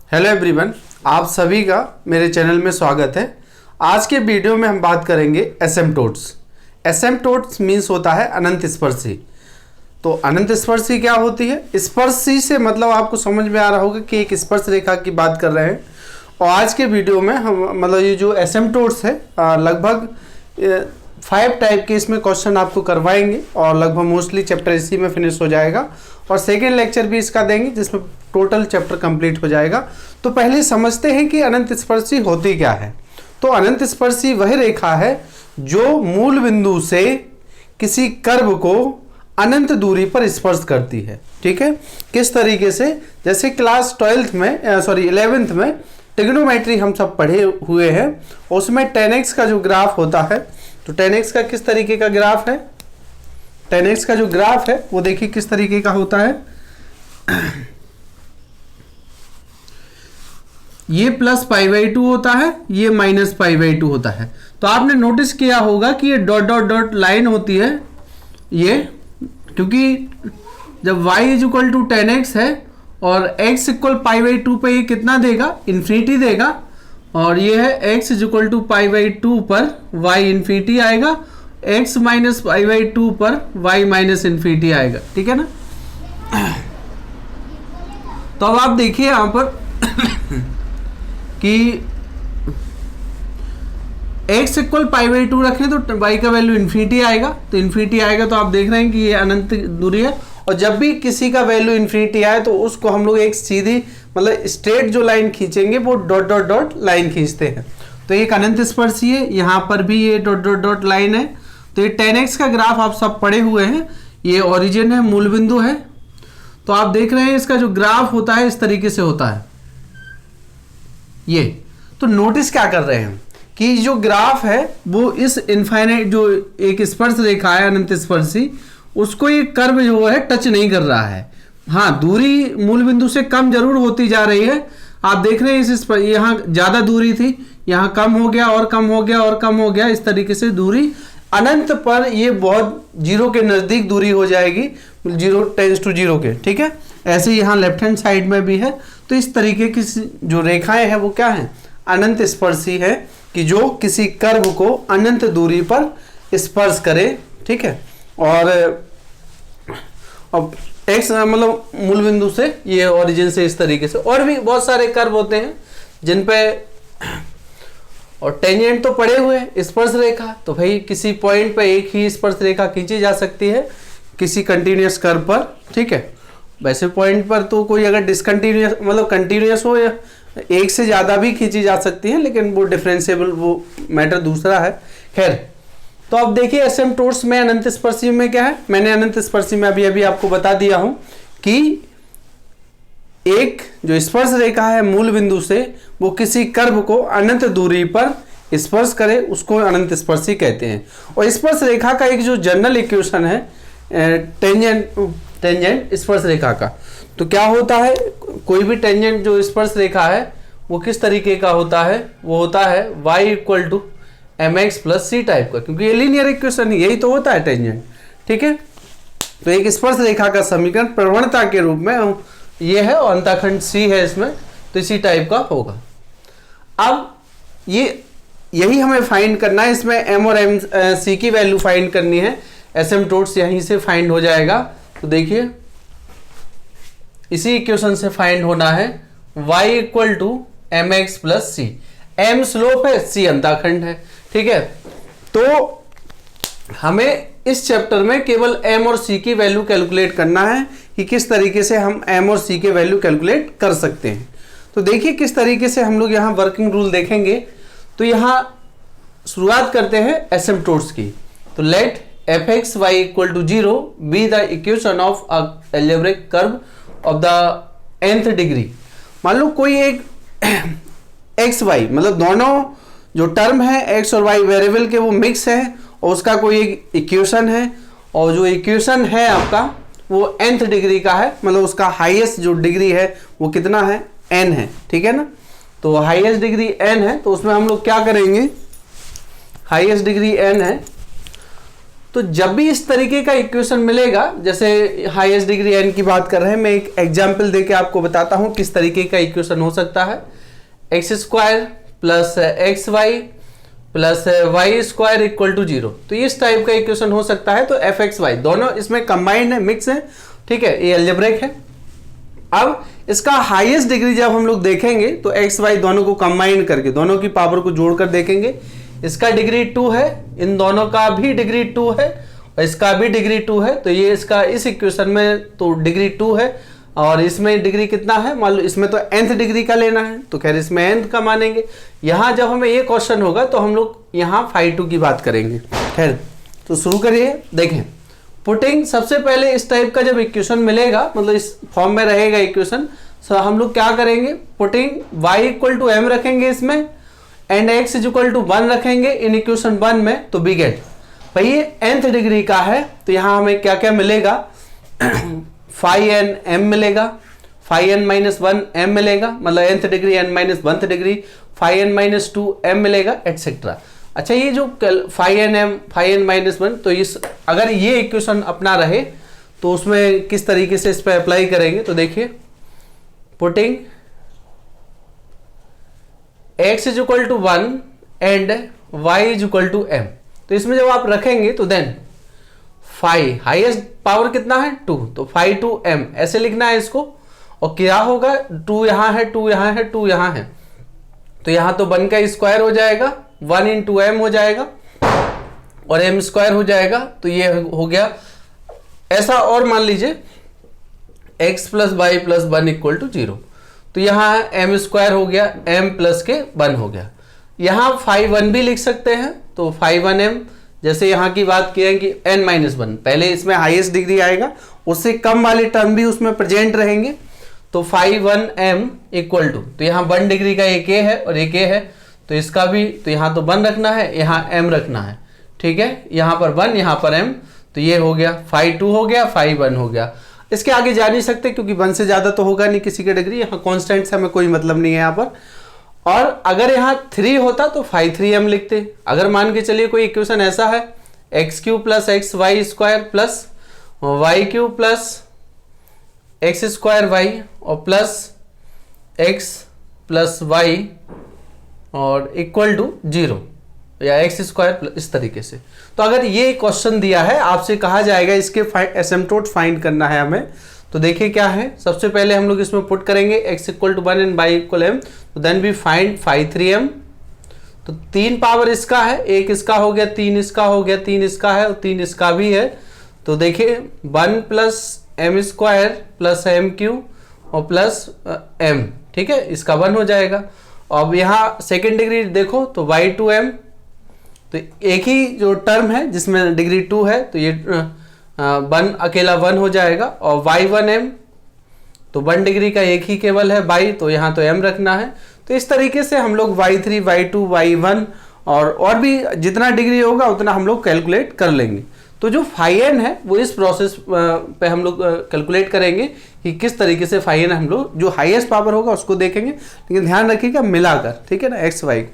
Hello everyone, आप सभी का मेरे चैनल में स्वागत है। आज के वीडियो में हम बात करेंगे एसिम्पटोट्स। एसिम्पटोट्स मीन्स होता है अनंत स्पर्शी। तो अनंत स्पर्शी क्या होती है? स्पर्शी से मतलब आपको समझ में आ रहा होगा कि एक स्पर्श रेखा की बात कर रहे हैं। और आज के वीडियो में हम मतलब ये जो एसिम्पटोट्स है लगभग 5 टाइप के इसमें क्वेश्चन आपको करवाएंगे और लगभग मोस्टली चैप्टर इसी में फिनिश हो जाएगा और सेकेंड लेक्चर भी इसका देंगे जिसमें टोटल चैप्टर कंप्लीट हो जाएगा। तो पहले समझते हैं कि अनंत स्पर्शी होती क्या है। तो अनंत स्पर्शी वह रेखा है जो मूल बिंदु से किसी कर्व को अनंत दूरी पर स्पर्श करती है। ठीक है, किस तरीके से? जैसे क्लास 11th में ट्रिग्नोमेट्री हम सब पढ़े हुए हैं, उसमें 10x का जो ग्राफ होता है, तो 10x का किस तरीके का ग्राफ है? 10x का जो ग्राफ है वो देखिए किस तरीके का होता है। ये +π/2 होता है, ये -π/2 होता है। तो आपने नोटिस किया होगा कि ये डॉट डॉट डॉट लाइन होती है ये, क्योंकि जब y = 10x है और x = π/2 पे ये कितना देगा? इन्फिनिटी देगा। और ये है x = π/2 पर y इन्फिनिटी आएगा, x - π/2 पर y - इन्फिनिटी आएगा। ठीक है ना? तो अब आप देखिए यहां पर कि x = π/2 रखें तो y का वैल्यू इन्फिनिटी आएगा। तो इन्फिनिटी आएगा तो आप देख रहे हैं कि ये अनंत दूरी है। और जब भी किसी का वैल्यू इन्फिनिटी आए तो उसको हम लोग एक सीधी मतलब स्ट्रेट जो लाइन खींचेंगे वो डॉट डॉट डॉट लाइन खींचते हैं। तो एक अनंत स्पर्शी है, यहाँ पर भी ये डॉट डॉट डॉट लाइन है। तो ये 10x का ग्राफ आप सब पढ़े हुए हैं। ये ओरिजिन है, मूल बिंदु है। तो आप देख रहे हैं इसका जो ग्राफ होता है इस तरीके से होता है ये। तो नोटिस क्या कर रहे हैं कि जो ग्राफ है वो इस इनफाइनाइट जो एक स्पर्श रेखा है अनंत स्पर्शी, उसको ये कर्व जो है टच नहीं कर रहा है। हाँ, दूरी मूल बिंदु से कम जरूर होती जा रही है। आप देख रहे हैं इस यहाँ ज़्यादा दूरी थी, यहाँ कम हो गया और कम हो गया और कम हो गया। इस तरीके से दूरी अनंत पर ये बहुत 0 के नज़दीक दूरी हो जाएगी, 0 टेंस टू 0 के। ठीक है, ऐसे यहाँ लेफ्ट हैंड साइड में भी है। तो इस तरीके की जो रेखाएं हैं वो क्या हैं? अनंत स्पर्शी है कि जो किसी कर्व को अनंत दूरी पर स्पर्श करे। ठीक है, और x मतलब मूल बिंदु से ये ओरिजिन से इस तरीके से। और भी बहुत सारे कर्व होते हैं जिन पे, और टेंजेंट तो पड़े हुए हैं स्पर्श रेखा। तो भाई किसी पॉइंट पे एक ही स्पर्श रेखा खींची जा सकती है किसी कंटिन्यूअस कर्व पर। ठीक है, वैसे पॉइंट पर तो कोई अगर डिसकंटिन्यूअस मतलब कंटिन्यूअस हो या एक से ज़्यादा भी खींची जा सकती है, लेकिन वो डिफरेंशिएबल वो मैटर दूसरा है। खैर, तो अब देखिए एसिम्पटोट्स में अनंत स्पर्शी में क्या है। मैंने अनंत स्पर्शी में अभी आपको बता दिया हूं कि एक जो स्पर्श रेखा है मूल बिंदु से वो किसी कर्व को अनंत दूरी पर स्पर्श करे, उसको अनंत स्पर्शी कहते हैं। और स्पर्श रेखा का एक जो जनरल इक्वेशन है टेंजेंट स्पर्श रेखा का, तो क्या होता है? कोई भी टेंजेंट जो स्पर्श रेखा है वो किस तरीके का होता है? वो होता है y = mx + c टाइप का, क्योंकि ये लीनियर इक्वेशन यही तो होता है टेंजेंट। ठीक है, तो एक स्पर्श रेखा का समीकरण प्रवणता के रूप में ये है और अंतःखंड c है इसमें, तो इसी टाइप का होगा। अब यही हमें फाइंड करना है। इसमें m और c की वैल्यू फाइंड करनी है। एसिम्पटोट्स यहीं से फाइंड हो जाएगा। तो देखिए इसी इक्वेशन से फाइंड होना है y = mx + c। m slope है, c अंतःखंड है। ठीक है, तो हमें इस चैप्टर में केवल m और c की वैल्यू कैलकुलेट करना है कि किस तरीके से हम m और c के वैल्यू कैलकुलेट कर सकते हैं। तो देखिए किस तरीके से हम लोग यहाँ वर्किंग रूल देखेंगे। तो यहाँ शुरुआत करते हैं एसिम्पटोट्स की। तो let fx(y = 0) be the equation of a algebraic curve of the nth degree. मान लो कोई एक एक्स वाई मतलब दोनों जो टर्म है x और y वेरिएबल के वो मिक्स है और उसका कोई एक इक्वेशन है, और जो इक्वेशन है आपका वो nth डिग्री का है, मतलब उसका हाईएस्ट जो डिग्री है वो कितना है? n है। ठीक है ना? तो हाईएस्ट डिग्री n है, तो उसमें हम लोग क्या करेंगे? हाईएस्ट डिग्री n है तो जब भी इस तरीके का इक्वेशन मिलेगा, जैसे हाईएस्ट डिग्री n की बात कर रहे हैं, मैं एक एग्जांपल देके आपको बताता हूं किस तरीके का इक्वेशन हो सकता है। X square plus x y plus y square equal to 0, तो इस टाइप का इक्वेशन हो सकता है। तो एफ एक्स वाई दोनों इसमें कंबाइंड है, मिक्स है, ठीक है, ये अलजेब्रिक है। अब इसका हाईएस्ट डिग्री जब हम लोग देखेंगे तो एक्स वाई दोनों को कंबाइन करके, दोनों की पावर को जोड़कर देखेंगे, इसका डिग्री 2 है, इन दोनों का भी डिग्री 2 है और इसका भी डिग्री 2 है। तो ये इसका इस इक्वेशन में तो डिग्री 2 है और इसमें डिग्री कितना है, मान लो इसमें तो nth डिग्री का लेना है, तो खैर इसमें nth का मानेंगे। यहां जब हमें ये क्वेश्चन होगा तो हम लोग यहाँ phi2 की बात करेंगे। खैर तो शुरू करिए, देखें पुटिंग। सबसे पहले इस टाइप का जब इक्वेशन मिलेगा, मतलब इस फॉर्म में रहेगा इक्वेशन, तो हम लोग क्या करेंगे, putting y equal to m रखेंगे इसमें and x is equal to 1 रखेंगे इन इक्वेशन 1 में। तो बी गेट भाई ये nth डिग्री का है, तो यहाँ हमें क्या क्या मिलेगा, phi n m मिलेगा, phi n माइनस 1 m मिलेगा, मतलब nth degree n minus 1th degree, phi n minus 2 m मिलेगा, एटसेट्रा। अच्छा ये जो phi n m phi n minus 1, तो इस अगर ये इक्वेशन अपना रहे तो उसमें किस तरीके से इस पर अप्लाई करेंगे, तो देखिए putting x is equal to 1 and y is equal to m, तो इसमें जब आप रखेंगे तो देन phi हाईएस्ट पावर कितना है 2, तो phi 2 m ऐसे लिखना है इसको। और क्या होगा, 2 यहाँ है, 2 यहाँ है, 2 यहाँ है, तो यहाँ तो 1 का स्क्वायर हो जाएगा, 1 इंटू m हो जाएगा और m स्क्वायर हो जाएगा। तो ये हो गया ऐसा। और मान लीजिए x plus y plus 1 equal to 0, तो यहाँ m स्क्वायर हो गया, m प्लस के 1 हो गया। यहाँ phi 1 भी लिख सकते हैं, तो phi 1m, जैसे यहाँ की बात की है कि n माइनस 1, पहले इसमें हाईएस्ट डिग्री आएगा, उससे कम वाले टर्म भी उसमें प्रेजेंट रहेंगे, तो phi 1m इक्वल टू, तो यहाँ 1 डिग्री का एक a है और एक a है, तो इसका भी, तो यहाँ तो 1 रखना है, यहाँ m रखना है, ठीक है, यहाँ पर 1 यहाँ पर m, तो ये हो गया phi 2 हो गया, phi 1 हो गया। इसके आगे जा नहीं सकते क्योंकि 1 से ज़्यादा तो होगा नहीं किसी का डिग्री, यहाँ कॉन्स्टेंट से हमें कोई मतलब नहीं है यहाँ पर। और अगर यहाँ 3 होता तो phi 3m लिखते। अगर मान के चलिए कोई इक्वेशन ऐसा है, x cube plus x y square plus y cube plus x square y और प्लस एक्स प्लस वाई और इक्वल टू 0 या एक्स स्क्वायर, इस तरीके से। तो अगर ये क्वेश्चन दिया है, आपसे कहा जाएगा इसके एसिम्पटोट फाइंड करना है हमें, तो देखिए क्या है। सबसे पहले हम लोग इसमें पुट करेंगे x equal to 1 and y equal m, तो then we find phi 3m। तो 3 पावर इसका है, 1 इसका हो गया, 3 इसका हो गया, 3 इसका है और 3 इसका भी है। तो देखिए 1 plus m square plus m Q और प्लस m, ठीक है, इसका 1 हो जाएगा। अब यहाँ सेकेंड डिग्री देखो तो y2m, तो एक ही जो टर्म है जिसमें डिग्री 2 है, तो ये 1 अकेला 1 हो जाएगा। और y1m, तो 1 डिग्री का एक ही केवल है y, तो यहाँ तो m रखना है। तो इस तरीके से हम लोग y3 y2 y1 और भी जितना डिग्री होगा उतना हम लोग कैलकुलेट कर लेंगे। तो जो phi n है वो इस प्रोसेस पे हम लोग कैलकुलेट करेंगे कि किस तरीके से phi n हम लोग जो हाईएस्ट पावर होगा उसको देखेंगे, लेकिन ध्यान रखिएगा मिलाकर, ठीक है ना, एक्स वाई।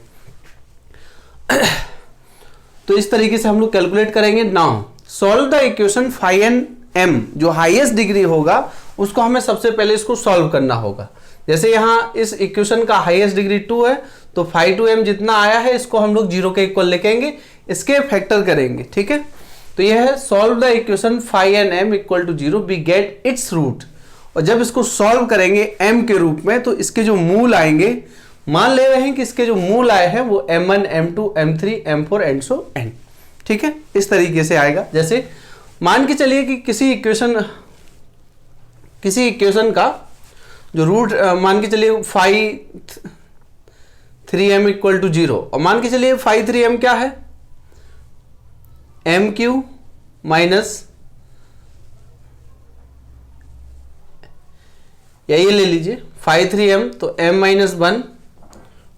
तो इस तरीके से हम लोग कैलकुलेट करेंगे। Now solve the equation phi n m, जो हाईएस्ट डिग्री होगा उसको हमें सबसे पहले इसको सॉल्व करना होगा। जैसे यहाँ इस इक्वेशन का हाईएस्ट डिग्री 2 है, तो phi 2m जितना आया है इसको हम लोग 0 के इक्वल लिखेंगे, इसके फैक्टर करेंगे, ठीक है। तो यह है solve the equation phi n m equal to 0, we get its root. और जब इसको सॉल्व करेंगे m के रूप में, तो इसके जो मूल आएंगे, मान ले रहे हैं कि इसके जो मूल आए हैं वो m1 m2 m3 m4 and so n, ठीक है, इस तरीके से आएगा। जैसे मान के चलिए कि किसी इक्वेशन का जो रूट मान के चलिए phi 3m इक्वल टू 0, और मान के चलिए phi 3m क्या है, m क्यू माइनस, या ये ले लीजिए phi 3m, तो m माइनस 1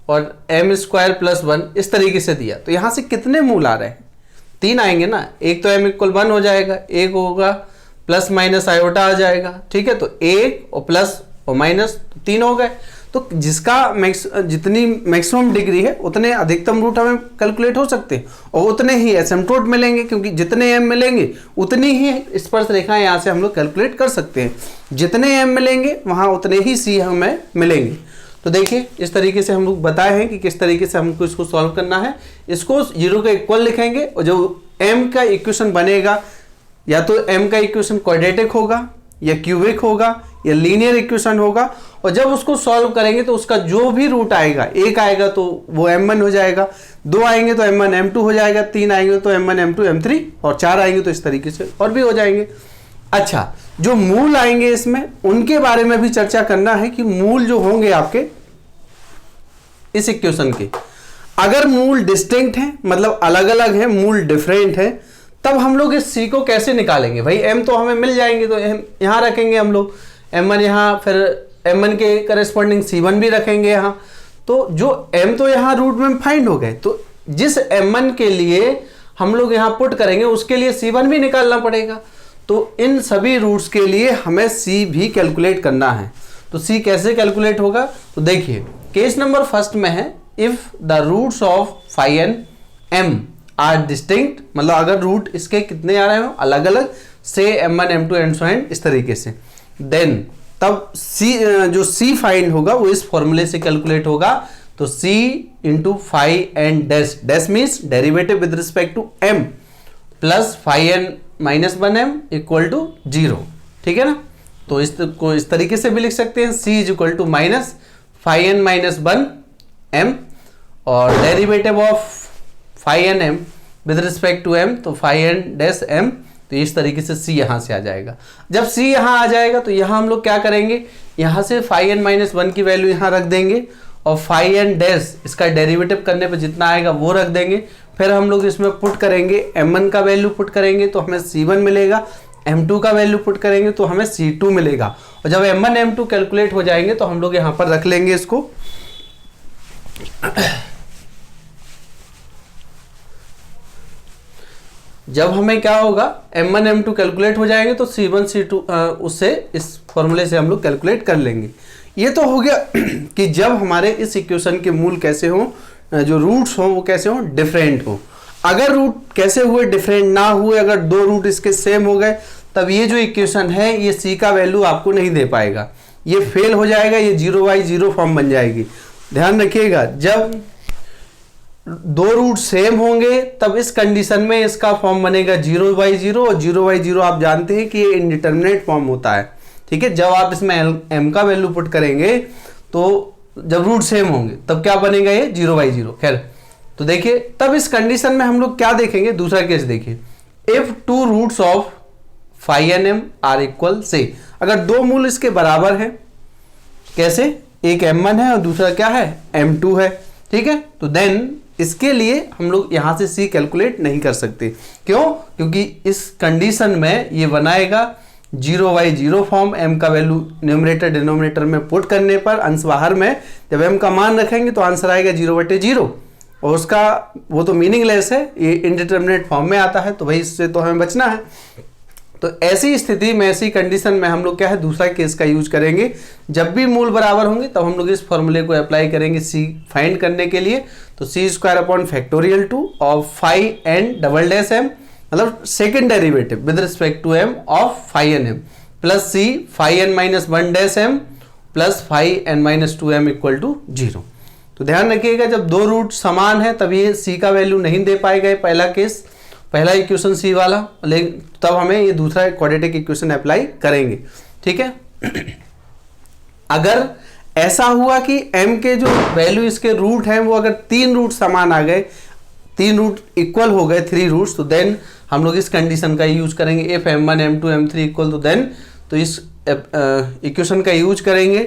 और m स्क्वायर प्लस 1, इस तरीके से दिया। तो यहां से कितने मूल आ रहे हैं, 3 आएंगे ना, एक तो m इक्वल 1 हो जाएगा, एक होगा प्लस माइनस आयोटा आ जाएगा, ठीक है। तो 1 और प्लस और माइनस 3 हो गए। तो जिसका जितनी मैक्सिमम डिग्री है उतने अधिकतम रूट हमें कैलकुलेट हो सकते हैं और उतने ही एसिम्प्टोट मिलेंगे, क्योंकि जितने एम मिलेंगे उतनी ही स्पर्श रेखाएं यहाँ से हम लोग कैलकुलेट कर सकते हैं। जितने एम मिलेंगे वहाँ उतने ही सी हमें मिलेंगे। तो देखिए इस तरीके से हम लोग बताए हैं कि किस तरीके से हमको इसको सॉल्व करना है। इसको 0 का इक्वल लिखेंगे और जो m का इक्वेशन बनेगा या तो m का इक्वेशन क्वाड्रेटिक होगा या क्यूबिक होगा या लीनियर इक्वेशन होगा, और जब उसको सॉल्व करेंगे तो उसका जो भी रूट आएगा, एक आएगा तो वो m1 हो जाएगा, 2 आएंगे तो m1 m2 हो जाएगा, 3 आएंगे तो m1 m2 m3 और 4 आएंगे तो इस तरीके से और भी हो जाएंगे। अच्छा, जो मूल आएंगे इसमें उनके बारे में भी चर्चा करना है कि मूल जो होंगे आपके इस इक्वेशन के, अगर मूल डिस्टिंक्ट हैं मतलब अलग अलग हैं, मूल डिफरेंट है, तब हम लोग इस c को कैसे निकालेंगे। भाई m तो हमें मिल जाएंगे तो यहाँ रखेंगे हम लोग m1 यहाँ, फिर m1 के करस्पॉन्डिंग c1 भी रखेंगे यहाँ। तो जो m तो यहाँ रूट में फाइंड हो गए, तो जिस m1 के लिए हम लोग यहाँ पुट करेंगे उसके लिए c1 भी निकालना पड़ेगा। तो इन सभी रूट्स के लिए हमें c भी कैलकुलेट करना है। तो c कैसे कैलकुलेट होगा, तो देखिए केस नंबर फर्स्ट में है if the roots of phi n m are distinct, मतलब अगर रूट इसके कितने आ रहे हो अलग अलग, से m1 m2 and so and इस तरीके से, देन तब c जो c फाइंड होगा वो इस फॉर्मूले से कैलकुलेट होगा। तो c into phi n dash, dash means derivative with respect to m plus phi n minus 1m equal to 0, ठीक है ना। तो इसको इस तरीके से भी लिख सकते हैं, c is equal to minus phi n minus 1m और derivative of phi n m with respect to m, तो फाई एन डैश m, तो इस तरीके से c यहाँ से आ जाएगा। जब c यहाँ आ जाएगा तो यहाँ हम लोग क्या करेंगे, यहाँ से फाई एन माइनस 1 की वैल्यू यहाँ रख देंगे और फाई एन डैश इसका डेरिवेटिव करने पर जितना आएगा वो रख देंगे। फिर हम लोग इसमें पुट करेंगे m1 का वैल्यू पुट करेंगे तो हमें c1 मिलेगा, m2 का वैल्यू पुट करेंगे तो हमें c2 मिलेगा। और जब m1 m2 कैलकुलेट हो जाएंगे तो हम लोग यहाँ पर रख लेंगे इसको। जब हमें क्या होगा m1 m2 कैलकुलेट हो जाएंगे तो c1 c2 उससे इस फॉर्मूले से हम लोग कैलकुलेट कर लेंगे। ये तो हो गया कि जब हमारे इस इक्वेशन के मूल कैसे हों, जो रूट्स हों वो कैसे हों, डिफरेंट हो। अगर रूट कैसे हुए, डिफरेंट ना हुए, अगर दो रूट इसके सेम हो गए, तब ये जो इक्वेशन है ये c का वैल्यू आपको नहीं दे पाएगा, ये फेल हो जाएगा, ये 0/0 फॉर्म बन जाएगी। ध्यान रखिएगा, जब दो रूट सेम होंगे तब इस कंडीशन में इसका फॉर्म बनेगा 0/0, और 0/0 आप जानते हैं कि ये इनडिटर्मिनेट फॉर्म होता है, ठीक है। जब आप इसमें m का वैल्यू पुट करेंगे तो जब रूट सेम होंगे तब क्या बनेगा, ये 0/0। खैर, तो देखिए तब इस कंडीशन में हम लोग क्या देखेंगे, दूसरा केस देखिए, if two roots of phi n m are equal, से अगर दो मूल इसके बराबर हैं, कैसे, एक m1 है और दूसरा क्या है m2 है, ठीक है। तो देन इसके लिए हम लोग यहां से c कैलकुलेट नहीं कर सकते। क्यों, क्योंकि इस कंडीशन में ये बनाएगा 0/0 फॉर्म, m का वैल्यू न्यूमरेटर डिनोमिनेटर में पुट करने पर अंश बाहर में जब m का मान रखेंगे तो आंसर आएगा 0/0, और उसका वो तो मीनिंगलेस है, ये इनडिटर्मिनेट फॉर्म में आता है, तो भाई इससे तो हमें बचना है। तो ऐसी स्थिति में, ऐसी कंडीशन में हम लोग क्या है, दूसरा केस का यूज करेंगे। जब भी मूल बराबर होंगे तब हम लोग इस फॉर्मूले को अप्लाई करेंगे c फाइंड करने के लिए। तो c² of phi n double dash m, मतलब second derivative with respect to m of phi n m plus c phi n minus 1 dash m plus phi n minus 2m equal to 0। तो ध्यान रखिएगा, जब दो root समान है तब ये c का वैल्यू नहीं दे पाएगा, पहला केस, पहला इक्वेशन c वाला, लेकिन तब हमें ये दूसरा क्वाड्रेटिक इक्वेशन अप्लाई करेंगे, ठीक है। अगर ऐसा हुआ कि m के जो वैल्यू इसके रूट हैं वो अगर तीन रूट समान आ गए, तीन रूट इक्वल हो गए, 3 रूट्स, तो देन हम लोग इस कंडीशन का यूज करेंगे, if m1 m2 m3 equal, तो देन तो इस इक्वेशन का यूज करेंगे।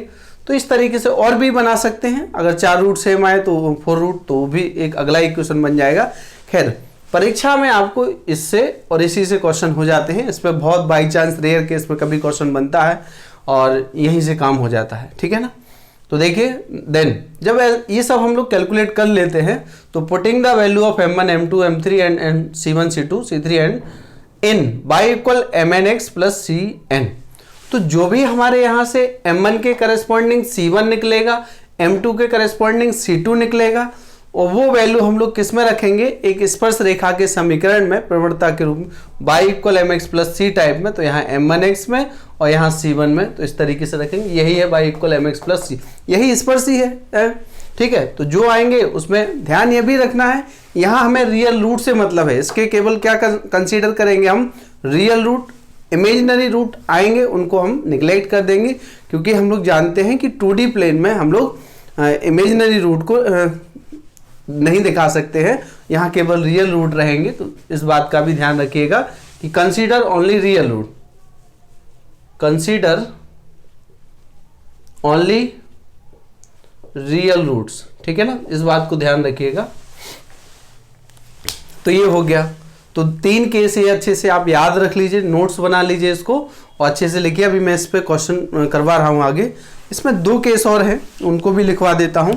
तो इस तरीके से और भी बना सकते हैं, अगर 4 रूट सेम आए तो 4 रूट, तो भी एक अगला इक्वेशन बन जाएगा। खैर, परीक्षा में आपको इससे और इसी से क्वेश्चन हो जाते हैं, इस पर बहुत बाई चांस रेयर केस में कभी क्वेश्चन बनता है और यहीं से काम हो जाता है, ठीक है ना। तो देखिए, देन जब ये सब हम लोग कैलकुलेट कर लेते हैं तो putting the value of m1 m2 m3 and c1 c2 c3 and in by equal mnx plus cn, तो जो भी हमारे यहाँ से m1 के करस्पॉन्डिंग c1 निकलेगा, m2 के करस्पॉन्डिंग c2 निकलेगा, और वो वैल्यू हम लोग किस में रखेंगे, एक स्पर्श रेखा के समीकरण में प्रवणता के रूप में y = mx + c टाइप में, तो यहाँ m1x में और यहाँ c1 में, तो इस तरीके से रखेंगे। यही है y = mx + c, यही स्पर्श ही है, ठीक है। तो जो आएंगे उसमें ध्यान ये भी रखना है, यहाँ हमें रियल रूट से मतलब है, इसके केवल क्या कंसीडर करेंगे हम, रियल रूट। इमेजिनरी रूट आएंगे उनको हम निगलेक्ट कर देंगे, क्योंकि हम लोग जानते हैं कि 2D प्लेन में हम लोग इमेजिनरी रूट को नहीं दिखा सकते हैं, यहाँ केवल रियल रूट रहेंगे। तो इस बात का भी ध्यान रखिएगा कि consider only real root, consider only real roots, ठीक है ना, इस बात को ध्यान रखिएगा। तो ये हो गया, तो 3 केस ये अच्छे से आप याद रख लीजिए, नोट्स बना लीजिए इसको और अच्छे से लिखिए। अभी मैं इस पे क्वेश्चन करवा रहा हूँ आगे। इसमें 2 केस और हैं, उनको भी लिखवा देता हूँ।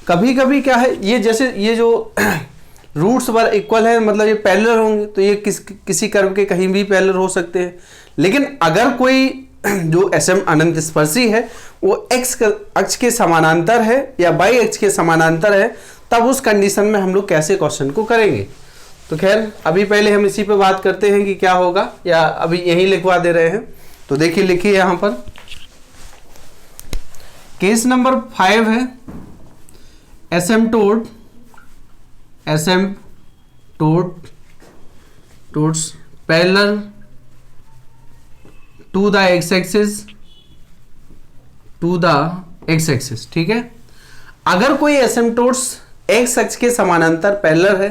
कभी कभी क्या है, ये जैसे ये जो रूट्स वर इक्वल है, मतलब ये पैरेलल होंगे, तो ये किसी कर्व के कहीं भी पैरेलल हो सकते हैं। लेकिन अगर कोई जो SM अनंत स्पर्शी है वो x अक्ष के समानांतर है या y अक्ष के समानांतर है, तब उस कंडीशन में हम लोग कैसे क्वेश्चन को करेंगे। तो खैर अभी पहले हम इसी पे बात करते हैं कि क्या होगा, या अभी यही लिखवा दे रहे हैं। तो देखिए, लिखिए यहां पर केस नंबर 5 है, asymptote parallel to the x axis, ठीक है। अगर कोई एसिम्प्टोट्स एक्स अक्ष के समानांतर पैरेलल है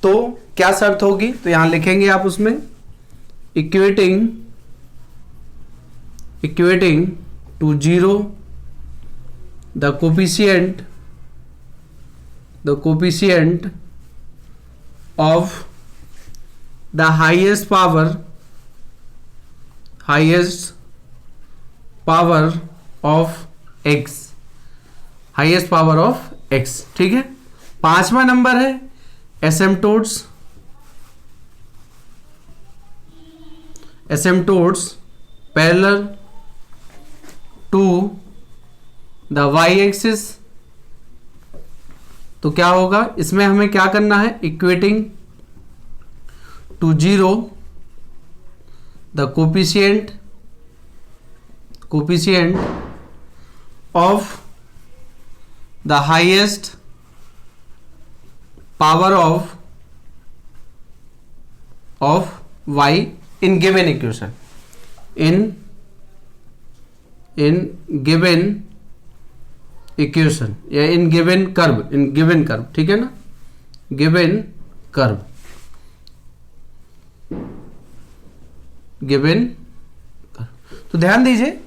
तो क्या शर्त होगी, तो यहां लिखेंगे आप उसमें equating to 0 the coefficient of the highest power of x, ठीक है। 5वां नंबर है asymptotes parallel to the y axis. तो क्या होगा, इसमें हमें क्या करना है, equating to 0 the coefficient of the highest power of y in given equation, in given equation या in given curve, ठीक है ना, given curve। तो ध्यान दीजिए,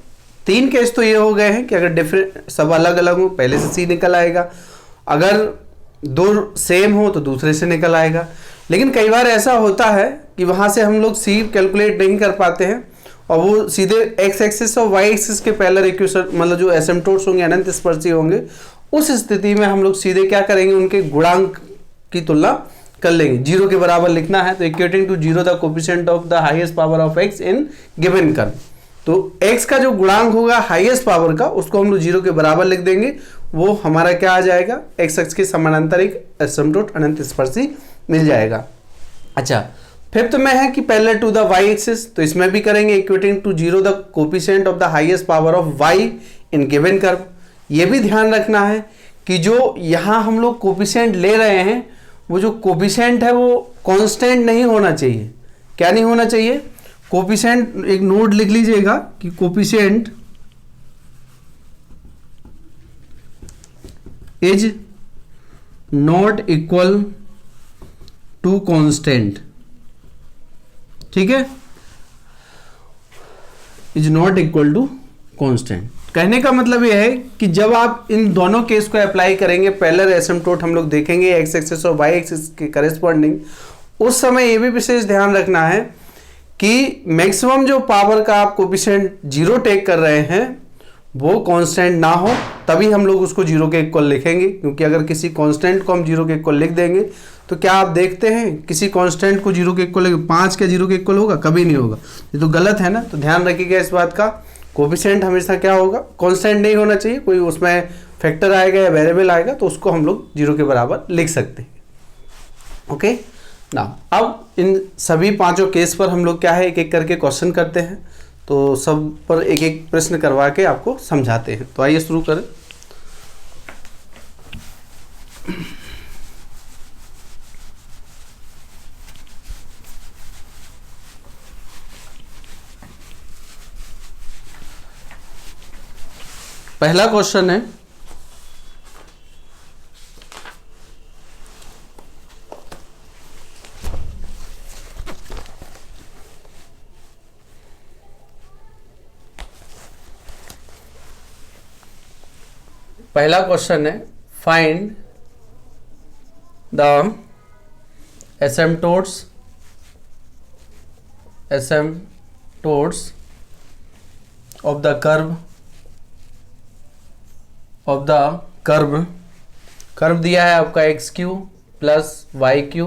3 केस तो ये हो गए हैं कि अगर डिफरेंट सब अलग अलग हो पहले से C निकल आएगा, अगर 2 सेम हो तो दूसरे से निकल आएगा। लेकिन कई बार ऐसा होता है कि वहां से हम लोग C कैलकुलेट नहीं कर पाते हैं और वो सीधे x एक्सिस और y एक्सिस के पैरेलल इक्वेशन, मतलब जो एसिम्प्टोट्स होंगे, अनंत स्पर्शी होंगे, उस स्थिति में हम लोग सीधे क्या करेंगे, उनके गुणांक की तुलना कर लेंगे। 0 के बराबर लिखना है, तो equating to 0 the coefficient of the highest power of x in given curve. तो x का जो गुणांक होगा हाईएस्ट पावर का, उसको हम लोग 0 के बराबर लिख देंगे, वो हमारा क्या आ जाएगा, x अक्ष के समानांतर एक एसिम्प्टोट अनंत स्पर्शी मिल जाएगा। अच्छा, 5th में है कि parallel to the y axis, तो इसमें भी करेंगे equating to 0 the coefficient of the highest power of y in given curve. ये भी ध्यान रखना है कि जो यहाँ हम लोग कोफिशिएंट ले रहे हैं, वो जो कोफिशिएंट है वो कांस्टेंट नहीं होना चाहिए। क्या नहीं होना चाहिए, कोफिशिएंट, एक नोट लिख लीजिएगा कि coefficient is not equal to constant, ठीक है, is not equal to constant. कहने का मतलब यह है कि जब आप इन दोनों केस को अप्लाई करेंगे, पैरेलल एसिम्प्टोट हम लोग देखेंगे x एक्सिस और y एक्सिस के करेस्पॉन्डिंग, उस समय ये भी विशेष ध्यान रखना है कि मैक्सिमम जो पावर का आप कोफिशिएंट 0 टेक कर रहे हैं वो कांस्टेंट ना हो तभी हम लोग उसको जीरो के इक्वल लिखेंगे, क्योंकि अगर किसी कांस्टेंट को हम जीरो के इक्वल लिख देंगे तो क्या आप देखते हैं किसी कांस्टेंट को जीरो के इक्वल, 5 क्या जीरो के इक्वल होगा? कभी नहीं होगा। ये तो गलत है ना। तो ध्यान रखिएगा इस बात का, कोफिशिएंट हमेशा क्या होगा? कांस्टेंट नहीं होना चाहिए। कोई उसमें फैक्टर आएगा या वेरिएबल आएगा तो उसको हम लोग जीरो के बराबर लिख सकते हैं। ओके ना, अब इन सभी पांचों केस पर हम लोग क्या है एक एक करके क्वेश्चन करते हैं, तो सब पर एक एक प्रश्न करवा के आपको समझाते हैं। तो आइए शुरू करें। पहला क्वेश्चन है, find the asymptotes of the curve दिया है आपका x cube plus y cube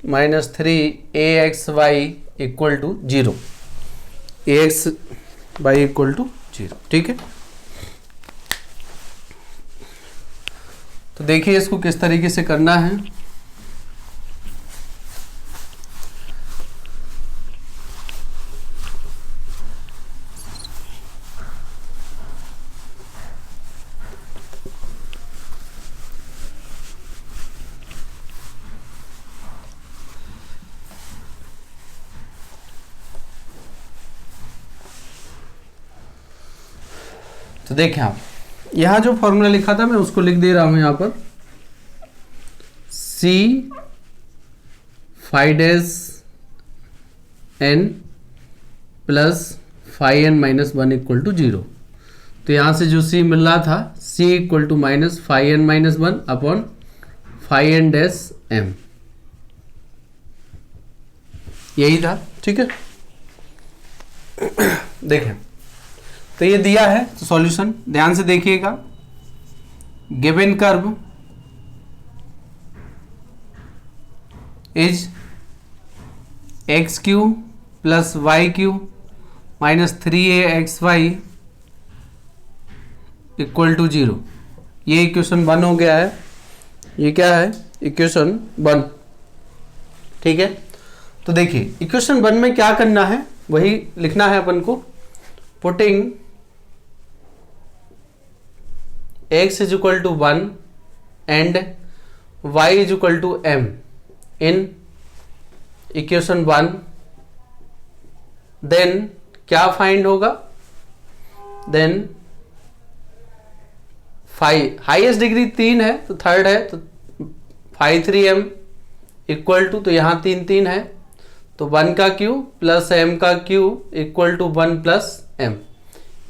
minus 3aXy equal to 0, aXy equal to 0। ठीक है, तो देखिए इसको किस तरीके से करना है। तो देखें आप, यहाँ जो फॉर्मूला लिखा था मैं उसको लिख दे रहा हूं यहाँ पर, C phi dash n plus phi n minus 1 equal to 0। तो यहाँ से जो C मिल रहा था, C equal to minus phi n minus 1 upon phi n dash m, यही था। ठीक है, देखें तो ये दिया है, तो सॉल्यूशन ध्यान से देखिएगा। Given curve is x cube plus y cube minus 3aXy equal to 0। ये इक्वेशन 1 हो गया है। ये क्या है? इक्वेशन 1। ठीक है, तो देखिए इक्वेशन 1 में क्या करना है वही लिखना है अपन को। Putting x is equal to 1 and y is equal to m in equation 1, then क्या फाइंड होगा? देन फाई हाईएस्ट डिग्री 3 है तो थर्ड है, तो फाई 3m इक्वल टू, तो यहाँ 3 3 है तो 1 का क्यूब प्लस m का cube equal to 1 plus m,